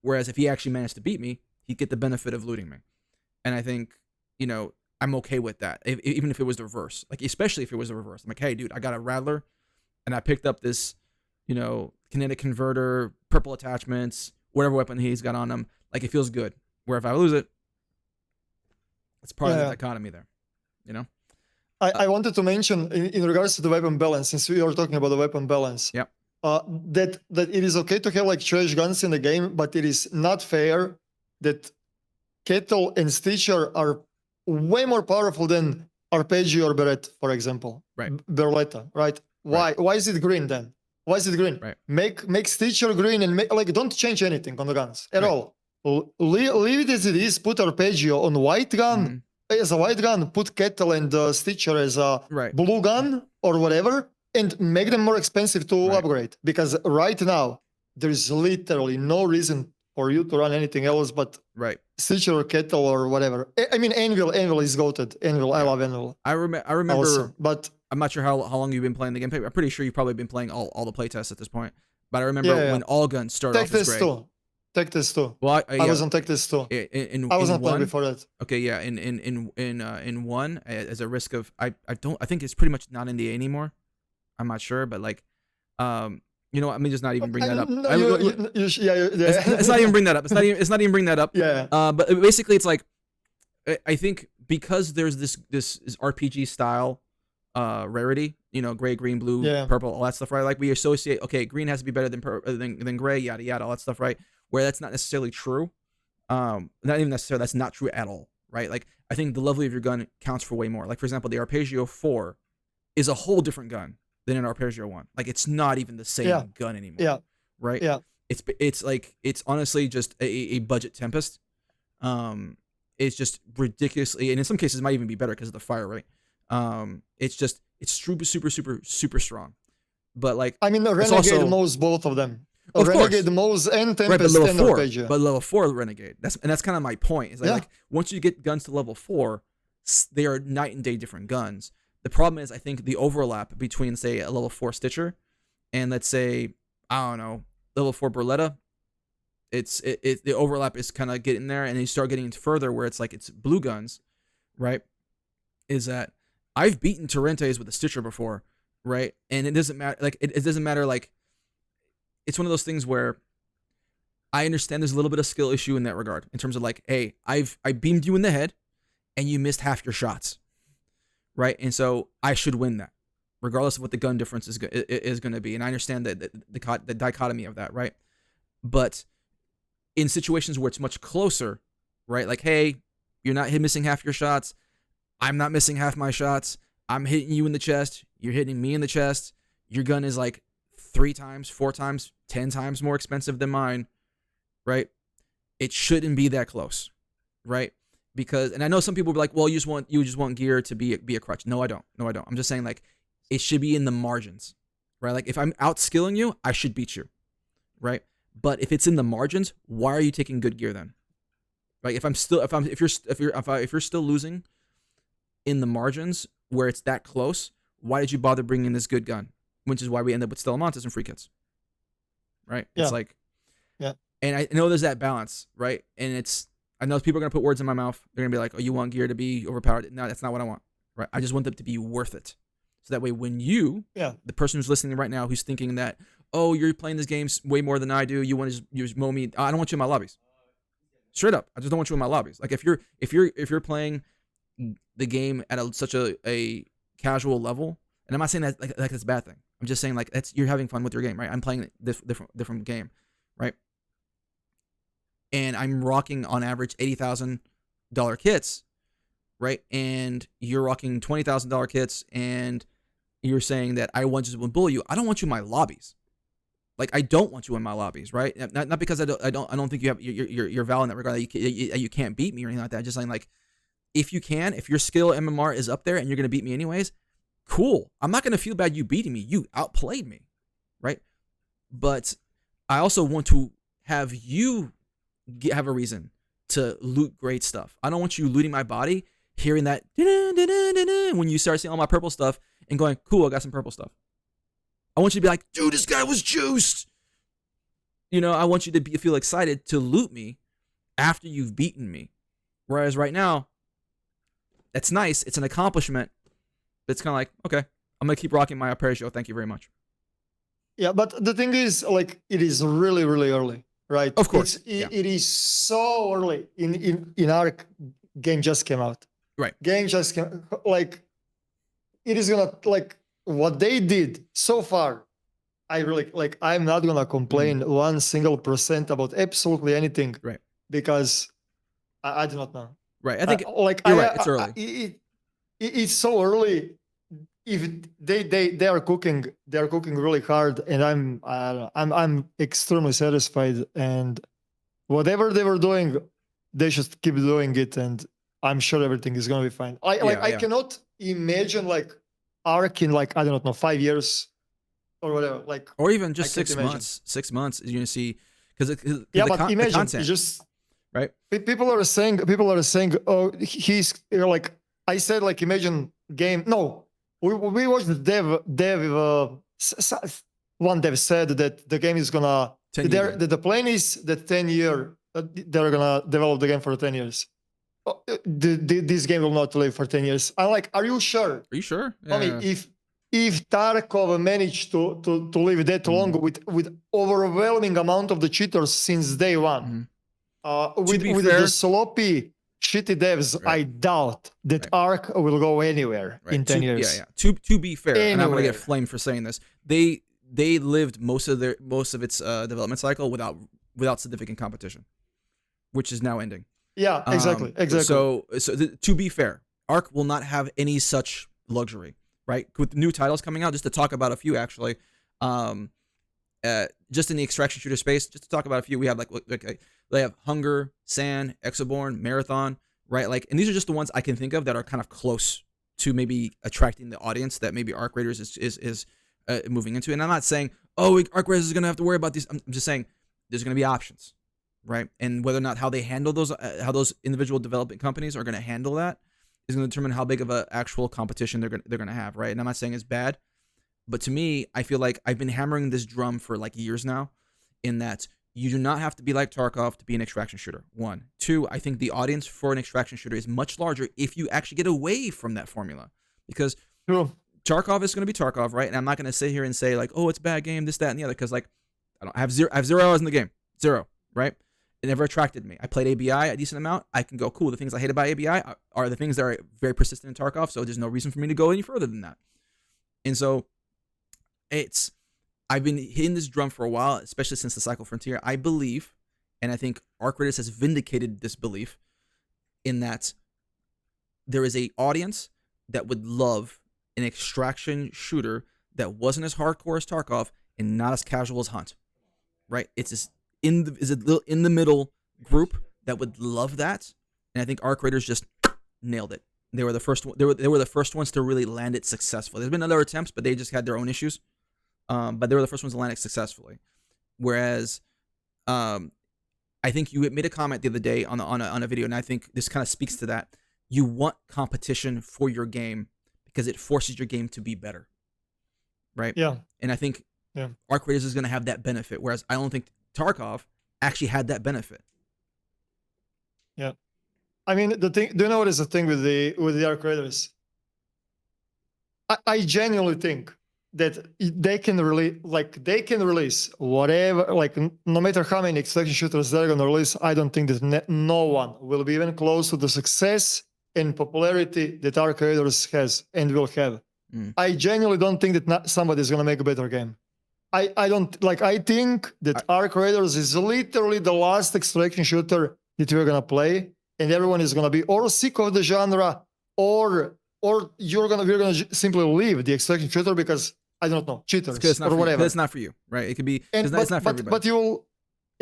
A: Whereas if he actually managed to beat me, he'd get the benefit of looting me. And I think, I'm okay with that. Even if it was the reverse, like, especially if it was the reverse. I'm like, hey, dude, I got a Rattler and I picked up this, kinetic converter, purple attachments, whatever weapon he's got on him. Like, it feels good. Where if I lose it, it's part of the dichotomy there,
B: I wanted to mention in regards to the weapon balance, since we are talking about the weapon balance, that it is okay to have like trash guns in the game, but it is not fair that Kettle and Stitcher are way more powerful than Arpeggio or Beretta, for example.
A: Right.
B: Beretta, right? Why?
A: Right.
B: Why is it green then? Why is it green?
A: Right.
B: Make Stitcher green and don't change anything on the guns at all. Leave it as it is. Put Arpeggio on white gun. As a white gun, put Kettle and Stitcher as a blue gun or whatever, and make them more expensive to upgrade. Because right now, there is literally no reason for you to run anything else but Stitcher or Kettle or whatever. I mean, Anvil is goated. Anvil, I love Anvil.
A: I remember,
B: awesome. But
A: I'm not sure how long you've been playing the game. I'm pretty sure you've probably been playing all the playtests at this point. But I remember when all guns started off as gray.
B: Tech test too.
A: Well,
B: I was on tech test too. I wasn't playing before that.
A: Okay, yeah. In one, as a risk of, I think it's pretty much not NDA anymore. I'm not sure, but like, you know, I mean, just not even bring that up. It's not even bring that up. It's not even bring that up.
B: Yeah.
A: But basically, it's like, I think because there's this RPG style rarity, you know, gray, green, blue, purple, all that stuff, right? Like we associate, okay, green has to be better than gray, yada yada, all that stuff, right? Where that's not necessarily true. Not even necessarily, that's not true at all, right? Like I think the level of your gun counts for way more. Like for example, the Arpeggio 4 is a whole different gun than an Arpeggio 1. Like it's not even the same gun anymore.
B: Yeah.
A: Right?
B: Yeah.
A: It's like, it's honestly just a budget tempest. It's just ridiculously, and in some cases it might even be better because of the fire rate. It's super strong. But like,
B: I mean, the Renegade knows both of them.
A: Of
B: Renegade knows and Tempest and Arpeggio.
A: But level 4 Renegade. That's kind of my point. Is like once you get guns to level 4, they are night and day different guns. The problem is, I think the overlap between, say, a level 4 Stitcher and let's say, I don't know, level 4 Berletta, the overlap is kind of getting there, and you start getting further where it's like it's blue guns, right? Is that I've beaten Torrentes with a Stitcher before, right? And it doesn't matter, like it doesn't matter, like it's one of those things where I understand there's a little bit of skill issue in that regard, in terms of like, hey, I beamed you in the head, and you missed half your shots, right? And so I should win that, regardless of what the gun difference is going to be. And I understand that the dichotomy of that, right? But in situations where it's much closer, right? Like, hey, you're not missing half your shots. I'm not missing half my shots. I'm hitting you in the chest. You're hitting me in the chest. Your gun is like 3 times, 4 times, 10 times more expensive than mine, right? It shouldn't be that close, right? Because, and I know some people will be like, well, you just want gear to be a crutch. No, I don't. I'm just saying, like, it should be in the margins, right? Like, if I'm outskilling you, I should beat you, right? But if it's in the margins, why are you taking good gear then? Like, if you're still losing in the margins where it's that close, why did you bother bringing this good gun? Which is why we end up with Stella Montis and free kits, right?
B: Yeah.
A: It's like, and I know there's that balance, right? And I know people are gonna put words in my mouth. They're gonna be like, "Oh, you want gear to be overpowered?" No, that's not what I want, right? I just want them to be worth it, so that way when the person who's listening right now, who's thinking that, oh, you're playing this game way more than I do, you want to just mow me. I don't want you in my lobbies. Straight up, I just don't want you in my lobbies. Like if you're playing the game at such a casual level, and I'm not saying that like that's a bad thing. I'm just saying like you're having fun with your game, right? I'm playing this different game, right? And I'm rocking on average $80,000 kits, right? And you're rocking $20,000 kits, and you're saying that I want to bully you. I don't want you in my lobbies. Like I don't want you in my lobbies, right? Not because I don't think you're valid in that regard. That you can't beat me or anything like that. I'm just saying like, if your skill MMR is up there and you're gonna beat me anyways, cool. I'm not gonna feel bad you beating me. You outplayed me, right? But I also want to have you have a reason to loot great stuff. I don't want you looting my body, hearing that when you start seeing all my purple stuff and going, cool, I got some purple stuff. I want you to be like, dude, this guy was juiced. You know, I want you to feel excited to loot me after you've beaten me. Whereas right now, that's nice. It's an accomplishment. But it's kind of like, okay, I'm going to keep rocking my Arpeggio. Thank you very much.
B: Yeah, but the thing is, like, it is really, really early, right?
A: Of course.
B: It is so early. In Arc, game just came out.
A: Right.
B: Game just came, like, it is going to, like, what they did so far, I'm not going to complain 1% about absolutely anything.
A: Right.
B: Because I do not know.
A: Right. I think you're right. It's early.
B: It's so early. If they are cooking really hard, and I'm extremely satisfied. And whatever they were doing, they should keep doing it. And I'm sure everything is gonna be fine. I cannot imagine like Arc in like, I don't know, 5 years or whatever. Like,
A: or even just 6 months. 6 months you're gonna see because
B: but imagine the content, just
A: right.
B: People are saying, oh, he's like, I said, like, imagine game. No, we watched the one dev said that the game is gonna the plan is that 10 year they're gonna develop the game for 10 years. This game will not live for 10 years. I'm like, are you sure?
A: Are you sure?
B: I mean, if Tarkov managed to live that long with overwhelming amount of the cheaters since day one, with the sloppy, shitty devs, I doubt that Arc will go anywhere in 10 years.
A: To be fair, and I'm gonna get flamed for saying this, they lived most of its development cycle without significant competition, which is now ending.
B: Yeah, exactly.
A: So to be fair, Arc will not have any such luxury, right? With new titles coming out, just to talk about a few actually, just in the extraction shooter space, just to talk about a few, we have like they have Hunger, Sand, Exoborn, Marathon, right? Like, and these are just the ones I can think of that are kind of close to maybe attracting the audience that maybe Arc Raiders is moving into. And I'm not saying, oh, Arc Raiders is gonna have to worry about these. I'm just saying there's gonna be options. Right, and whether or not how they handle those, how those individual development companies are going to handle that, is going to determine how big of an actual competition they're going to have. Right, and I'm not saying it's bad, but to me, I feel like I've been hammering this drum for like years now, in that you do not have to be like Tarkov to be an extraction shooter. 1, 2, I think the audience for an extraction shooter is much larger if you actually get away from that formula, because Tarkov is going to be Tarkov, right? And I'm not going to sit here and say like, oh, it's a bad game, this, that, and the other, because like I have 0 hours in the game, 0, right? It never attracted me. I played ABI a decent amount. I can go, cool. The things I hate about ABI are the things that are very persistent in Tarkov, so there's no reason for me to go any further than that. And so I've been hitting this drum for a while, especially since the Cycle Frontier. I believe, and I think Arc Raiders has vindicated this belief, in that there is an audience that would love an extraction shooter that wasn't as hardcore as Tarkov and not as casual as Hunt. Right? It's this in the middle group that would love that, and I think Arc Raiders just nailed it. They were the first. They were the first ones to really land it successfully. There's been other attempts, but they just had their own issues. But they were the first ones to land it successfully. Whereas, I think you made a comment the other day on a video, and I think this kind of speaks to that. You want competition for your game because it forces your game to be better, right?
B: Yeah.
A: And I think Arc Raiders is going to have that benefit, whereas I don't think Tarkov actually had that benefit.
B: Yeah, I mean, the thing. Do you know what is the thing with the Arc Raiders? I genuinely think that they can release whatever, like no matter how many extraction shooters they're gonna release. I don't think that no one will be even close to the success and popularity that Arc Raiders has and will have. I genuinely don't think that somebody's gonna make a better game. I don't like. I think that Arc Raiders is literally the last extraction shooter that we're gonna play, and everyone is gonna be or sick of the genre, or we're gonna simply leave the extraction shooter because I don't know, cheaters or whatever.
A: It's not for you, right? It could be. It's not for everybody.
B: But you'll.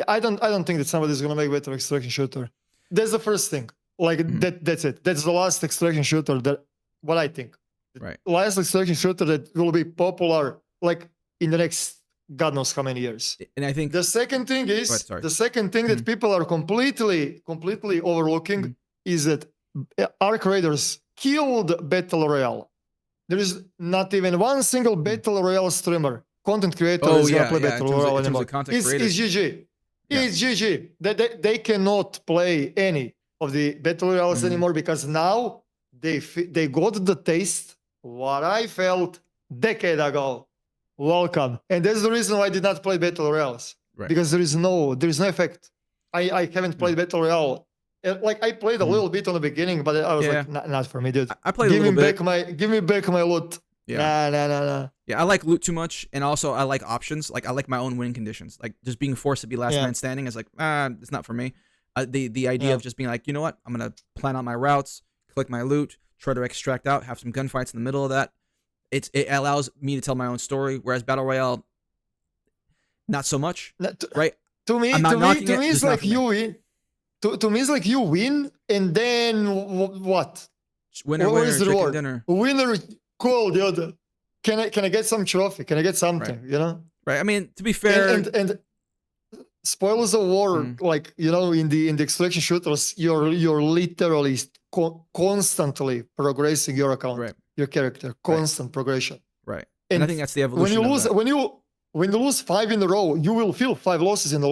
B: I don't think that somebody's gonna make better extraction shooter. That's the first thing. Like that's it. That's the last extraction shooter that what I think.
A: Right.
B: Last extraction shooter that will be popular like in the next God knows how many years.
A: And I think
B: the second thing is that people are completely overlooking is that Arc Raiders killed Battle Royale. There is not even one single Battle Royale streamer, content creator is gonna play Battle Royale anymore. It's GG. It's GG. They cannot play any of the Battle Royales anymore because now they got the taste what I felt decade ago. Welcome. And that's the reason why I did not play Battle Royales. Right. Because there is no effect. I haven't played Battle Royale. Like I played a little bit on the beginning, but I was like, not for me, dude.
A: I played a little bit.
B: Give me back my loot.
A: Yeah.
B: Nah.
A: Yeah, I like loot too much, and also I like options. Like I like my own win conditions. Like just being forced to be last man standing is like, it's not for me. The idea of just being like, you know what, I'm gonna plan out my routes, collect my loot, try to extract out, have some gunfights in the middle of that. It allows me to tell my own story, whereas Battle Royale, not so much, right?
B: To me, it's like you win. To me, it's like you win, and then what?
A: Winner, chicken dinner.
B: Winner, cool, dude. Can I get some trophy? Can I get something?
A: Right.
B: You know?
A: Right. I mean, to be fair,
B: and spoilers of war, like in the extraction shooters, you're literally constantly progressing your account.
A: Right.
B: your character, constant progression.
A: Right. And I think that's the evolution.
B: When you lose 5 in a row, you will feel 5 losses in a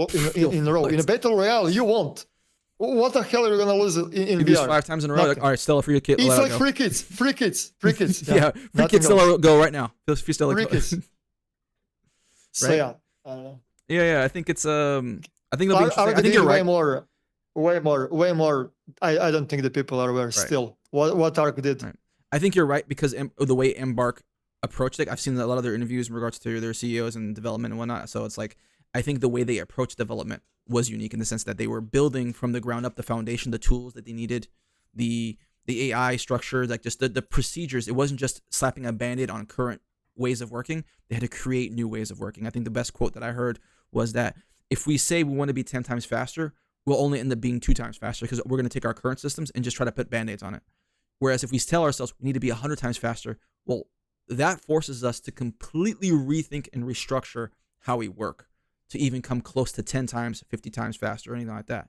B: row. In a battle royale, you won't. What the hell are you gonna lose in
A: you
B: VR?
A: Lose 5 times in a row. Like, all right, Stella, free kid.
B: It's like free kids.
A: Yeah, free kids. Stella, go right now. Free Stella.
B: Free kids. So
A: right?
B: yeah, I don't know.
A: Yeah. I think it's I think it'll be interesting. I think you're right.
B: Way more. I don't think the people are aware still what Arc did.
A: Right. I think you're right because of the way Embark approached it. I've seen a lot of their interviews in regards to their CEOs and development and whatnot. So it's like I think the way they approached development was unique in the sense that they were building from the ground up the foundation, the tools that they needed, the AI structure, like just the procedures. It wasn't just slapping a band-aid on current ways of working. They had to create new ways of working. I think the best quote that I heard was that if we say we want to be 10 times faster, we'll only end up being 2 times faster because we're going to take our current systems and just try to put band-aids on it. Whereas if we tell ourselves we need to be 100 times faster, well, that forces us to completely rethink and restructure how we work to even come close to 10 times, 50 times faster or anything like that.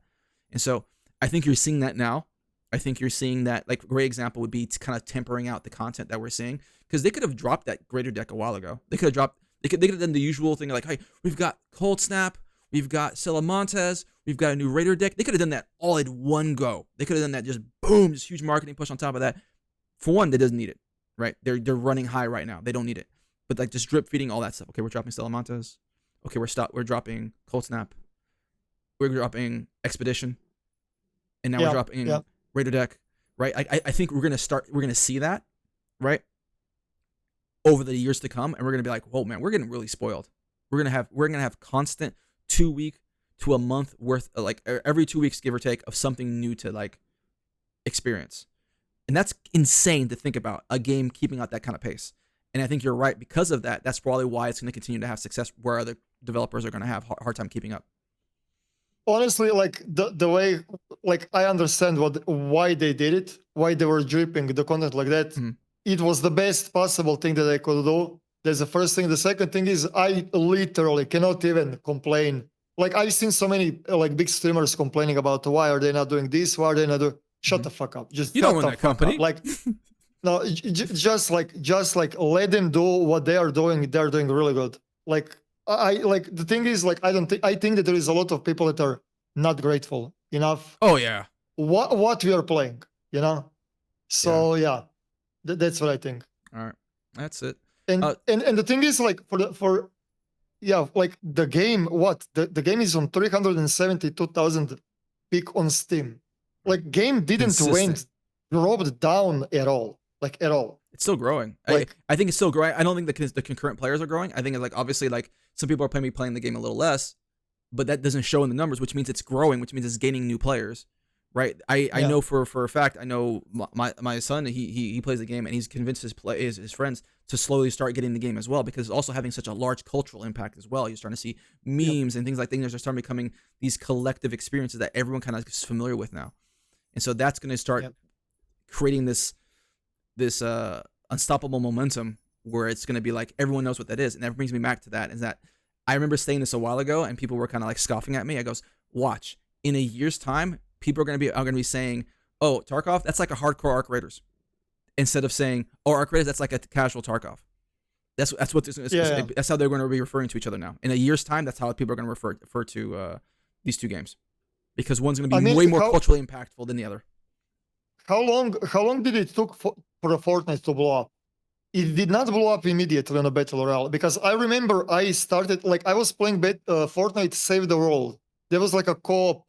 A: And so I think you're seeing that now. I think you're seeing that, like a great example would be kind of tempering out the content that we're seeing because they could have dropped that greater deck a while ago. They could have done the usual thing like, hey, we've got Cold Snap, we've got Stella Montis, we've got a new Raider deck. They could have done that all in one go. They could have done that just boom, just huge marketing push on top of that. For one, they doesn't need it, right? They're running high right now. They don't need it. But like just drip feeding all that stuff. Okay, we're dropping Stella Montis. Okay, we're dropping Cold Snap. We're dropping Expedition. And now we're dropping Raider deck, right? I think we're gonna see that, right? Over the years to come, and we're gonna be like, whoa man, we're getting really spoiled. We're gonna have constant 2 week to a month worth of, like every 2 weeks, give or take, of something new to like experience. And that's insane to think about, a game keeping out that kind of pace. And I think you're right because of that. That's probably why it's going to continue to have success where other developers are going to have hard time keeping up.
B: Honestly, like the way, like I understand why they did it, why they were dripping the content like that. Mm-hmm. It was the best possible thing that I could do. That's the first thing. The second thing is I literally cannot even complain. Like I've seen so many like big streamers complaining about why are they not doing this? Why are they not doing? Shut the fuck up. Just
A: you don't run that company.
B: Like no, just like let them do what they are doing. They're doing really good. Like I like the thing is like I think that there is a lot of people that are not grateful enough.
A: Oh yeah.
B: What we are playing, you know. So yeah, that's what I think.
A: All right, that's it.
B: And the thing is like like the game, the game is on 372,000 peak on Steam. Like game didn't dropped down at all. Like at all.
A: It's still growing. Like, I think it's still growing. I don't think the concurrent players are growing. I think it's like obviously like some people are playing the game a little less, but that doesn't show in the numbers, which means it's growing, which means it's gaining new players. Right. I know for a fact, I know my son, he plays the game and he's convinced his friends to slowly start getting the game as well, because it's also having such a large cultural impact as well. You're starting to see memes and things like things are starting becoming these collective experiences that everyone kind of is familiar with now. And so that's going to start creating this unstoppable momentum where it's going to be like everyone knows what that is. And that brings me back to that, is that I remember saying this a while ago and people were kind of like scoffing at me. I goes, watch, in a year's time, people are going to be saying, oh, Tarkov, that's like a hardcore Arc Raiders, instead of saying, oh, Arc Raiders, that's like a casual Tarkov. That's what this is. That's how they're going to be referring to each other now. In a year's time, that's how people are going to refer to these two games, because one's going to be way more culturally impactful than the other.
B: How long did it took for a Fortnite to blow up? It did not blow up immediately on a battle royale, because I remember I started, like I was playing Fortnite Save the World. There was like a co-op.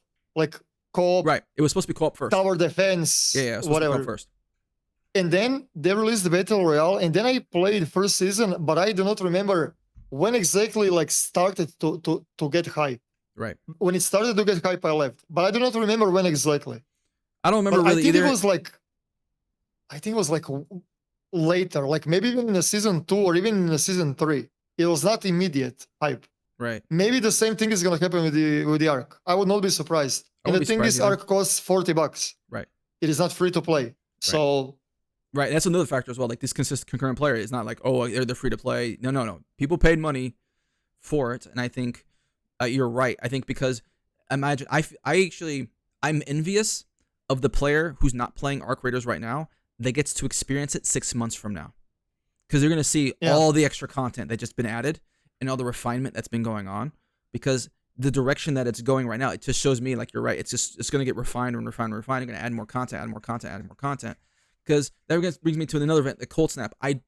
A: Right, it was supposed to be co-op first.
B: Tower defense, whatever.
A: First.
B: And then they released the battle royale, and then I played first season, but I do not remember when exactly like started to get hype.
A: Right.
B: When it started to get hype, I left, but I do not remember when exactly.
A: I don't remember really either.
B: I think it was like later, like maybe even in the season 2 or even in the season 3. It was not immediate hype.
A: Right.
B: Maybe the same thing is gonna happen with the Arc. I would not be surprised. And the thing is, Arc costs $40.
A: Right.
B: It is not free to play. So.
A: Right. That's another factor as well. Like this consistent concurrent player is not like, oh, they're free to play. No. People paid money for it, and I think you're right. I think because imagine I'm envious of the player who's not playing Arc Raiders right now that gets to experience it 6 months from now, because they're gonna see
B: Yeah.
A: all the extra content that just been added and all the refinement that's been going on. Because the direction that it's going right now, it just shows me, like, you're right. It's gonna get refined and refined and refined. You're gonna add more content, add more content, add more content. Because that brings me to another event, the Cold Snap. I'm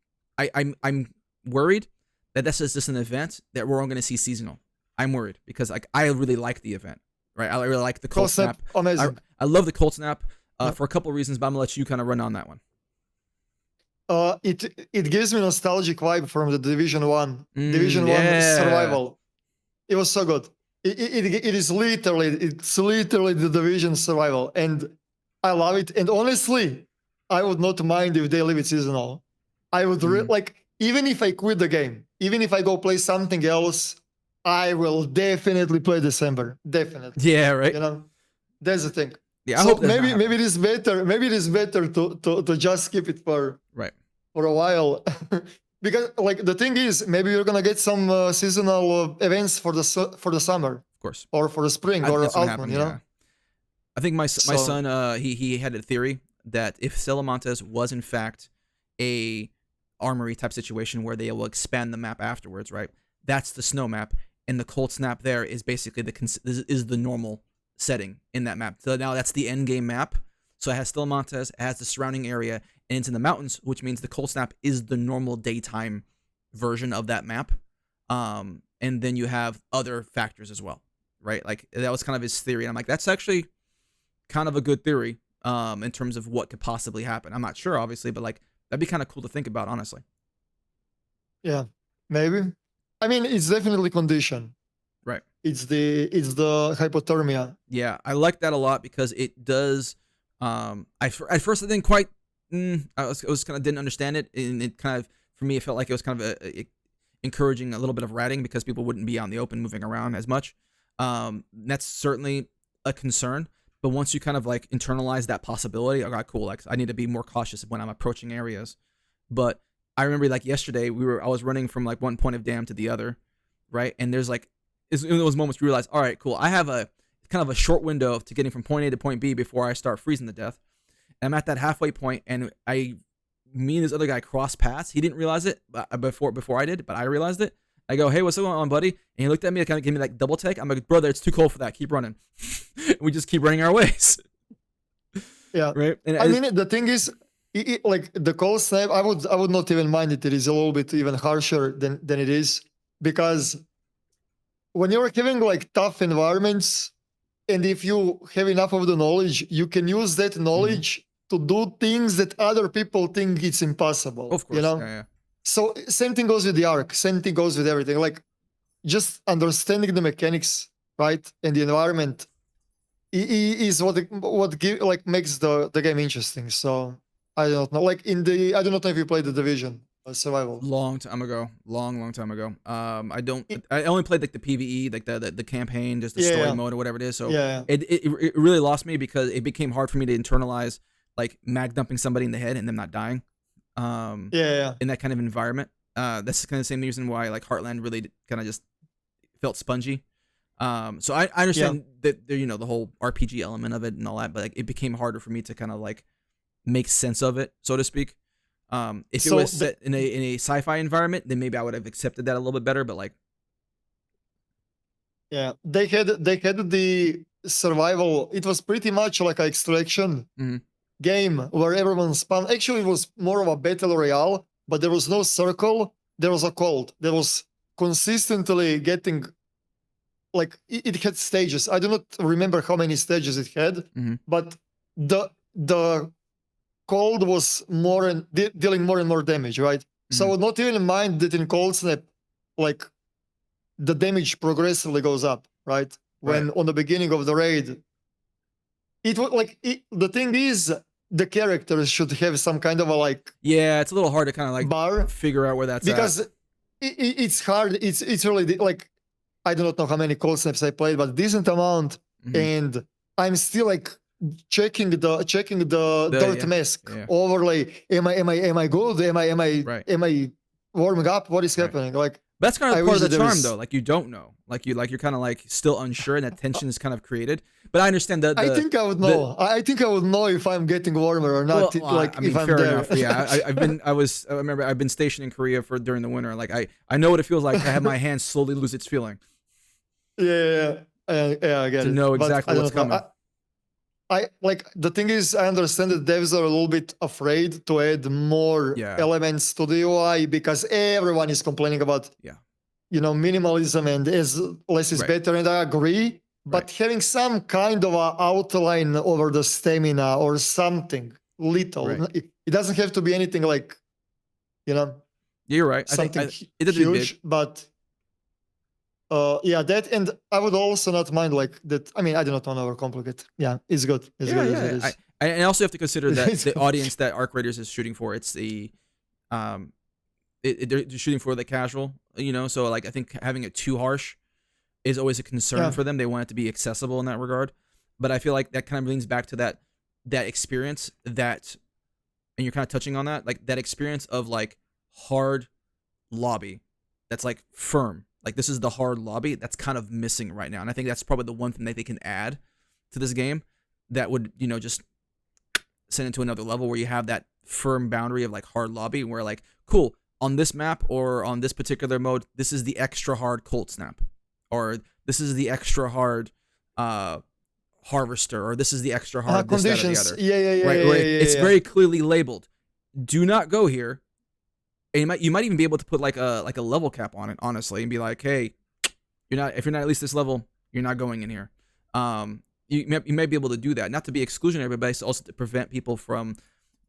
A: worried that this is just an event that we're all gonna see seasonal. I'm worried because, like, I really like the event, right? I really like the Cold Snap.
B: Amazing.
A: I love the Cold Snap for a couple of reasons, but I'm gonna let you kind of run on that one.
B: It gives me nostalgic vibe from the Division 1. Division 1
A: yeah.
B: survival. It was so good. It's literally the Division survival, and I love it. And honestly, I would not mind if they leave it seasonal. I would like, even if I quit the game, even if I go play something else, I will definitely play December. Definitely.
A: Yeah, right.
B: You know, that's the thing.
A: Yeah, I
B: so
A: hope
B: maybe it is better. Maybe it is better to just skip it for a while. Because, like, the thing is, maybe you're gonna get some seasonal events for the summer,
A: of course,
B: or for the spring, or autumn. You know.
A: I think my son he had a theory that if Stella Montis was in fact a armory type situation where they will expand the map afterwards, right? That's the snow map, and the Cold Snap there is basically the normal setting in that map. So now that's the end game map. So it has Stella Montis, it has the surrounding area, and it's in the mountains, which means the Cold Snap is the normal daytime version of that map. And then you have other factors as well, right? Like, that was kind of his theory. And I'm like, that's actually kind of a good theory in terms of what could possibly happen. I'm not sure, obviously, but, like, that'd be kind of cool to think about, honestly.
B: Yeah, maybe. I mean, it's definitely condition.
A: Right.
B: It's the hypothermia.
A: Yeah, I like that a lot because it does. At first I didn't quite. I was kind of didn't understand it, and it kind of, for me, it felt like it was kind of encouraging a little bit of ratting because people wouldn't be out in the open moving around as much. That's certainly a concern. But once you kind of, like, internalize that possibility, okay, cool. Like, I need to be more cautious when I'm approaching areas. But I remember, like, yesterday I was running from, like, one point of dam to the other, right? And there's, like, in those moments you realize, all right, cool. I have a kind of a short window to getting from point A to point B before I start freezing to death. And I'm at that halfway point, and me and this other guy cross paths. He didn't realize it before I did, but I realized it. I go, hey, what's going on, buddy? And he looked at me and kind of gave me that double take. I'm like, brother, it's too cold for that. Keep running. And we just keep running our ways.
B: Yeah.
A: Right. And
B: I mean, the thing is, like, the Cold Snap, I would not even mind it. It is a little bit even harsher than it is, because when you're having, like, tough environments, and if you have enough of the knowledge, you can use that knowledge to do things that other people think it's impossible.
A: Of course.
B: You know?
A: Yeah.
B: So same thing goes with the Arc. Same thing goes with everything. Like, just understanding the mechanics, right, and the environment is what makes the game interesting. So I don't know. Like, I do not know if you played the Division survival.
A: Long time ago. Long time ago. I only played, like, the PvE, like the campaign, just the story mode or whatever it is. So it really lost me because it became hard for me to internalize, like, mag dumping somebody in the head and them not dying. In that kind of environment. That's kind of the same reason why, like, Heartland really kind of just felt spongy. So I understand that, you know, the whole RPG element of it and all that, but, like, it became harder for me to kind of, like, make sense of it, so to speak. If it was set in a sci-fi environment, then maybe I would have accepted that a little bit better. But, like,
B: they had the survival. It was pretty much like an extraction game where everyone spawned. Actually, it was more of a battle royale, but there was no circle. There was a cold. There was consistently getting, like, it had stages. I do not remember how many stages it had, but the cold was dealing more and more damage, right? So I would not even mind that in Cold Snap, like, the damage progressively goes up, right? When on the beginning of the raid, it was like, the thing is, the characters should have some kind of a, like,
A: it's a little hard to kind of, like,
B: bar,
A: figure out where that's
B: because
A: at.
B: It's hard. It's really, like, I do not know how many Cold Snaps I played, but decent amount, and I'm still, like, checking the dirt mask overlay. Am I good? Am I warming up? What is happening? Like,
A: But that's kind
B: I
A: of part
B: wish
A: of the
B: there
A: charm,
B: was.
A: though. Like you don't know, you're kind of like still unsure, and that tension is kind of created. But I understand that
B: I think I would know. I think I would know if I'm getting warmer or not.
A: well,
B: Like
A: I
B: if
A: mean,
B: I'm
A: fair
B: there.
A: enough. Yeah, I remember I've been stationed in Korea for during the winter. Like I know what it feels like to have my hands slowly lose its feeling.
B: Yeah, yeah, I get
A: To
B: it.
A: know
B: But
A: exactly
B: I
A: what's
B: don't know.
A: coming.
B: I like the thing is, I understand that devs are a little bit afraid to add more
A: Yeah.
B: elements to the UI because everyone is complaining about,
A: Yeah.
B: minimalism and as less is
A: Right.
B: better. And I agree, but having some kind of a outline over the stamina or something little,
A: Right.
B: it doesn't have to be anything like,
A: You're right.
B: something
A: it doesn't be big.
B: huge, but yeah, that, and I would also not mind like that. I mean, I do not want to overcomplicate. Yeah, it's good. It's good as it is.
A: I also have to consider that
B: It's
A: the
B: good.
A: audience that Arc Raiders is shooting for, it's the, they're shooting for the casual, So like I think having it too harsh is always a concern for them. They want it to be accessible in that regard, but I feel like that kind of leans back to that experience that, and you're kind of touching on that, like that experience of like hard lobby, that's like firm. Like this is the hard lobby that's kind of missing right now, and I think that's probably the one thing that they can add to this game that would just send it to another level where you have that firm boundary of like hard lobby where like cool on this map or on this particular mode, this is the extra hard cold snap, or this is the extra hard harvester, or this is the extra hard this,
B: conditions.
A: That, or the other.
B: Yeah,
A: right,
B: yeah,
A: it's very clearly labeled. Do not go here. And you might even be able to put like a level cap on it, honestly, and be like, hey, if you're not at least this level, you're not going in here. You may be able to do that, not to be exclusionary, but also to prevent people from,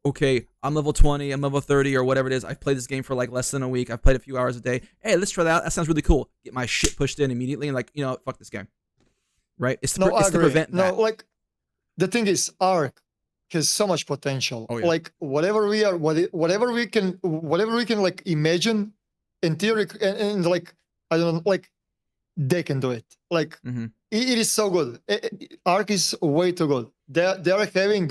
A: okay, I'm level 20, I'm level 30, or whatever it is. I've played this game for like less than a week. I've played a few hours a day. Hey, let's try that out. That sounds really cool. Get my shit pushed in immediately and like, fuck this game. Right? It's to prevent that.
B: No, like the thing is, Arc has so much potential.
A: Oh, yeah.
B: Like whatever we can like imagine in theory, and like I don't know, like they can do it. Like it is so good. Arc is way too good. They are having.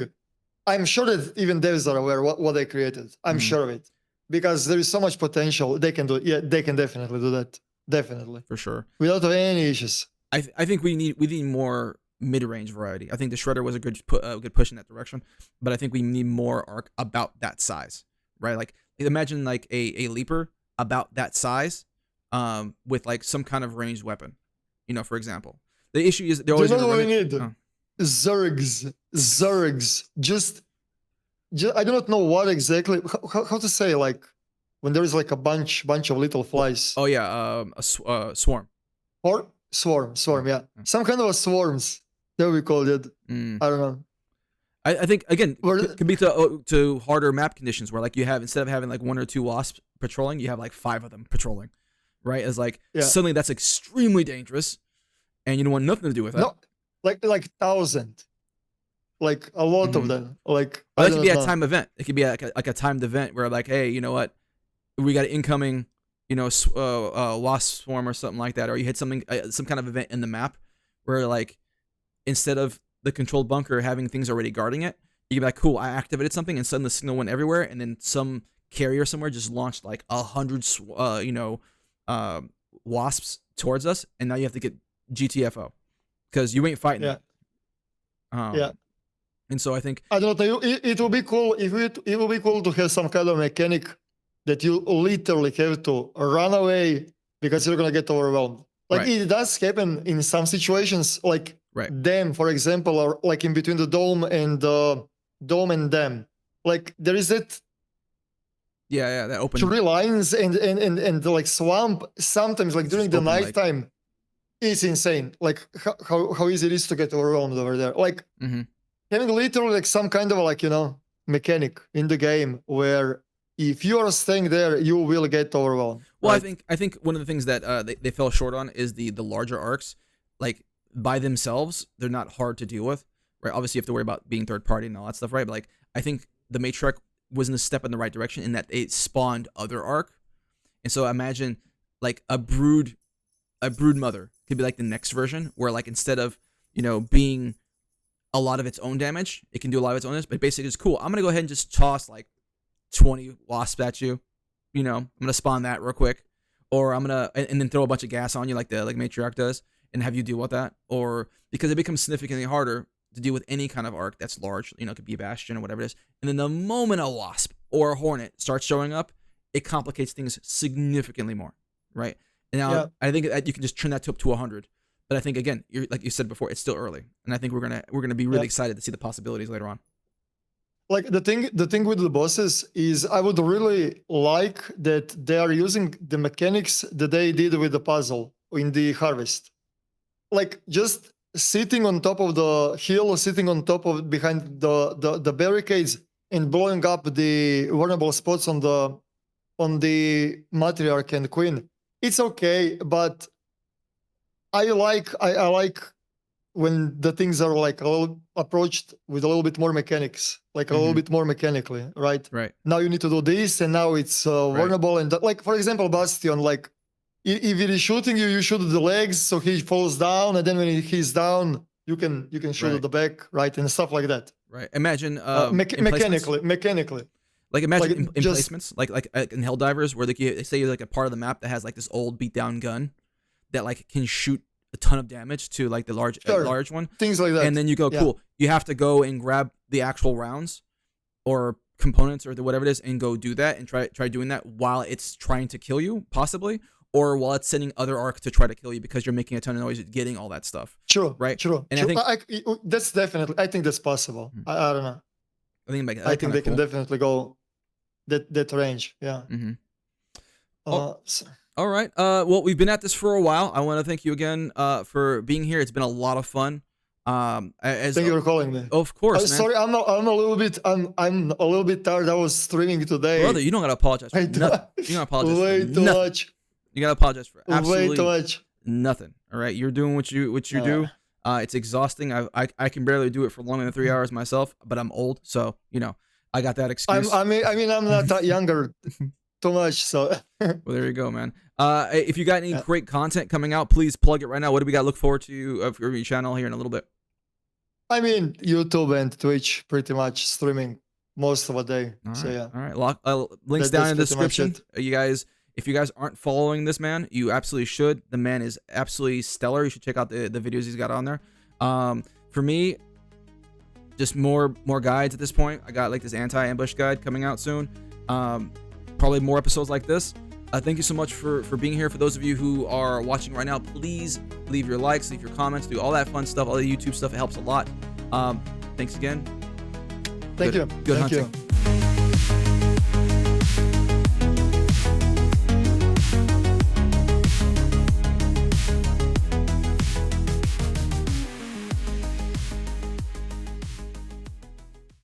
B: I'm sure that even devs are aware what they created. I'm sure of it because there is so much potential. They can do it. Yeah, they can definitely do that. Definitely,
A: for sure,
B: without any issues.
A: I think we need more mid-range variety. I think the Shredder was a good push in that direction, but I think we need more Arc about that size, right? Like imagine like a leaper about that size, with like some kind of ranged weapon, for example. The issue is they're always
B: going to
A: run
B: we need? Zergs. Just I do not know what exactly how to say, like when there is like a bunch of little flies.
A: Oh yeah, a swarm.
B: Or swarm, yeah. Some kind of a swarms. That we call it. I don't know.
A: I think again it could be to harder map conditions where like you have, instead of having like 1 or 2 wasps patrolling, you have like 5 of them patrolling, right? As like suddenly that's extremely dangerous, and you don't want nothing to do with that.
B: No, like 1,000, like a lot of them. Like
A: that could be a time event. It could be like a timed event where like, hey, you know what, we got an incoming, wasp swarm or something like that, or you hit something, some kind of event in the map where like, instead of the controlled bunker having things already guarding it, you can be like, cool, I activated something, and suddenly the signal went everywhere, and then some carrier somewhere just launched like 100, wasps towards us, and now you have to get GTFO because you ain't fighting it. And so I think
B: I don't know. It will be cool if it will be cool to have some kind of mechanic that you literally have to run away because you're gonna get overwhelmed. Like it does happen in some situations, like them, for example, or like in between the dome and them. Like there is that.
A: Yeah, that open
B: 3 lines and like swamp. Sometimes, like during the nighttime, it's insane. Like how easy it is to get overwhelmed over there. Like having literally like some kind of like mechanic in the game where if you are staying there, you will get overwhelmed.
A: Well, right? I think one of the things that they fell short on is the larger arcs. Like by themselves, they're not hard to deal with, right? Obviously, you have to worry about being third party and all that stuff, right? But like I think the Matriarch wasn't a step in the right direction in that it spawned other arc, and so imagine like a brood mother could be like the next version where like instead of being a lot of its own damage, it can do a lot of its own damage, but basically it's cool. I'm gonna go ahead and just toss like 20 wasps at you. I'm gonna spawn that real quick. or I'm gonna and then throw a bunch of gas on you like Matriarch does, and have you deal with that, or because it becomes significantly harder to deal with any kind of arc that's large. You know, it could be a Bastion or whatever it is. And then the moment a Wasp or a Hornet starts showing up, it complicates things significantly more, right? And now I think that you can just turn that up to 100. But I think again, like you said before, it's still early, and I think we're gonna be really excited to see the possibilities later on.
B: Like the thing with the bosses is, I would really like that they are using the mechanics that they did with the puzzle in the harvest, like just sitting on top of the hill, sitting on top of behind the barricades, and blowing up the vulnerable spots on the Matriarch and Queen. It's okay, but I like when the things are like a little approached with a little bit more mechanics, like a little bit more mechanically, right?
A: Right.
B: Now you need to do this, and now it's vulnerable, and like for example, Bastion, like if it is shooting you, you shoot the legs so he falls down, and then when he's down, you can shoot at the back, right, and stuff like that.
A: Right. Imagine
B: mechanically.
A: Like imagine placements, like in Helldivers, where they say you're like a part of the map that has like this old beat down gun that like can shoot a ton of damage to like the large one,
B: things like that,
A: and then you go cool. You have to go and grab the actual rounds or components or whatever it is, and go do that and try doing that while it's trying to kill you, possibly, or while it's sending other arcs to try to kill you because you're making a ton of noise getting all that stuff.
B: True.
A: Right.
B: True.
A: And
B: true.
A: I think
B: that's definitely. I think that's possible. I don't know. I think they can definitely go that range. Yeah.
A: All right. Well, we've been at this for a while. I want to thank you again for being here. It's been a lot of fun.
B: Thank you for calling me.
A: Of course, man.
B: Sorry, I'm a little bit tired. I was streaming today.
A: Brother, you don't gotta apologize for nothing. You don't apologize
B: way
A: for
B: too
A: nothing.
B: much.
A: You gotta apologize for absolutely
B: way too much.
A: Nothing. All right, you're doing what you do. It's exhausting. I can barely do it for longer than 3 hours myself, but I'm old, so you know I got that excuse.
B: I mean, I'm not that younger. Too much. So.
A: Well, there you go, man. If you got any great content coming out, please plug it right now. What do we got to look forward to for your channel here in a little bit?
B: I mean, YouTube and Twitch, pretty much streaming most of the day. So yeah.
A: All right. Links down in the description. You guys, if you guys aren't following this man, you absolutely should. The man is absolutely stellar. You should check out the videos he's got on there. For me, just more guides at this point. I got like this anti-ambush guide coming out soon. Probably more episodes like this. Thank you so much for being here. For those of you who are watching right now, please leave your likes, leave your comments, do all that fun stuff, all the YouTube stuff. It helps a lot. Thanks again.
B: Thank you.
A: Good hunting.
B: You.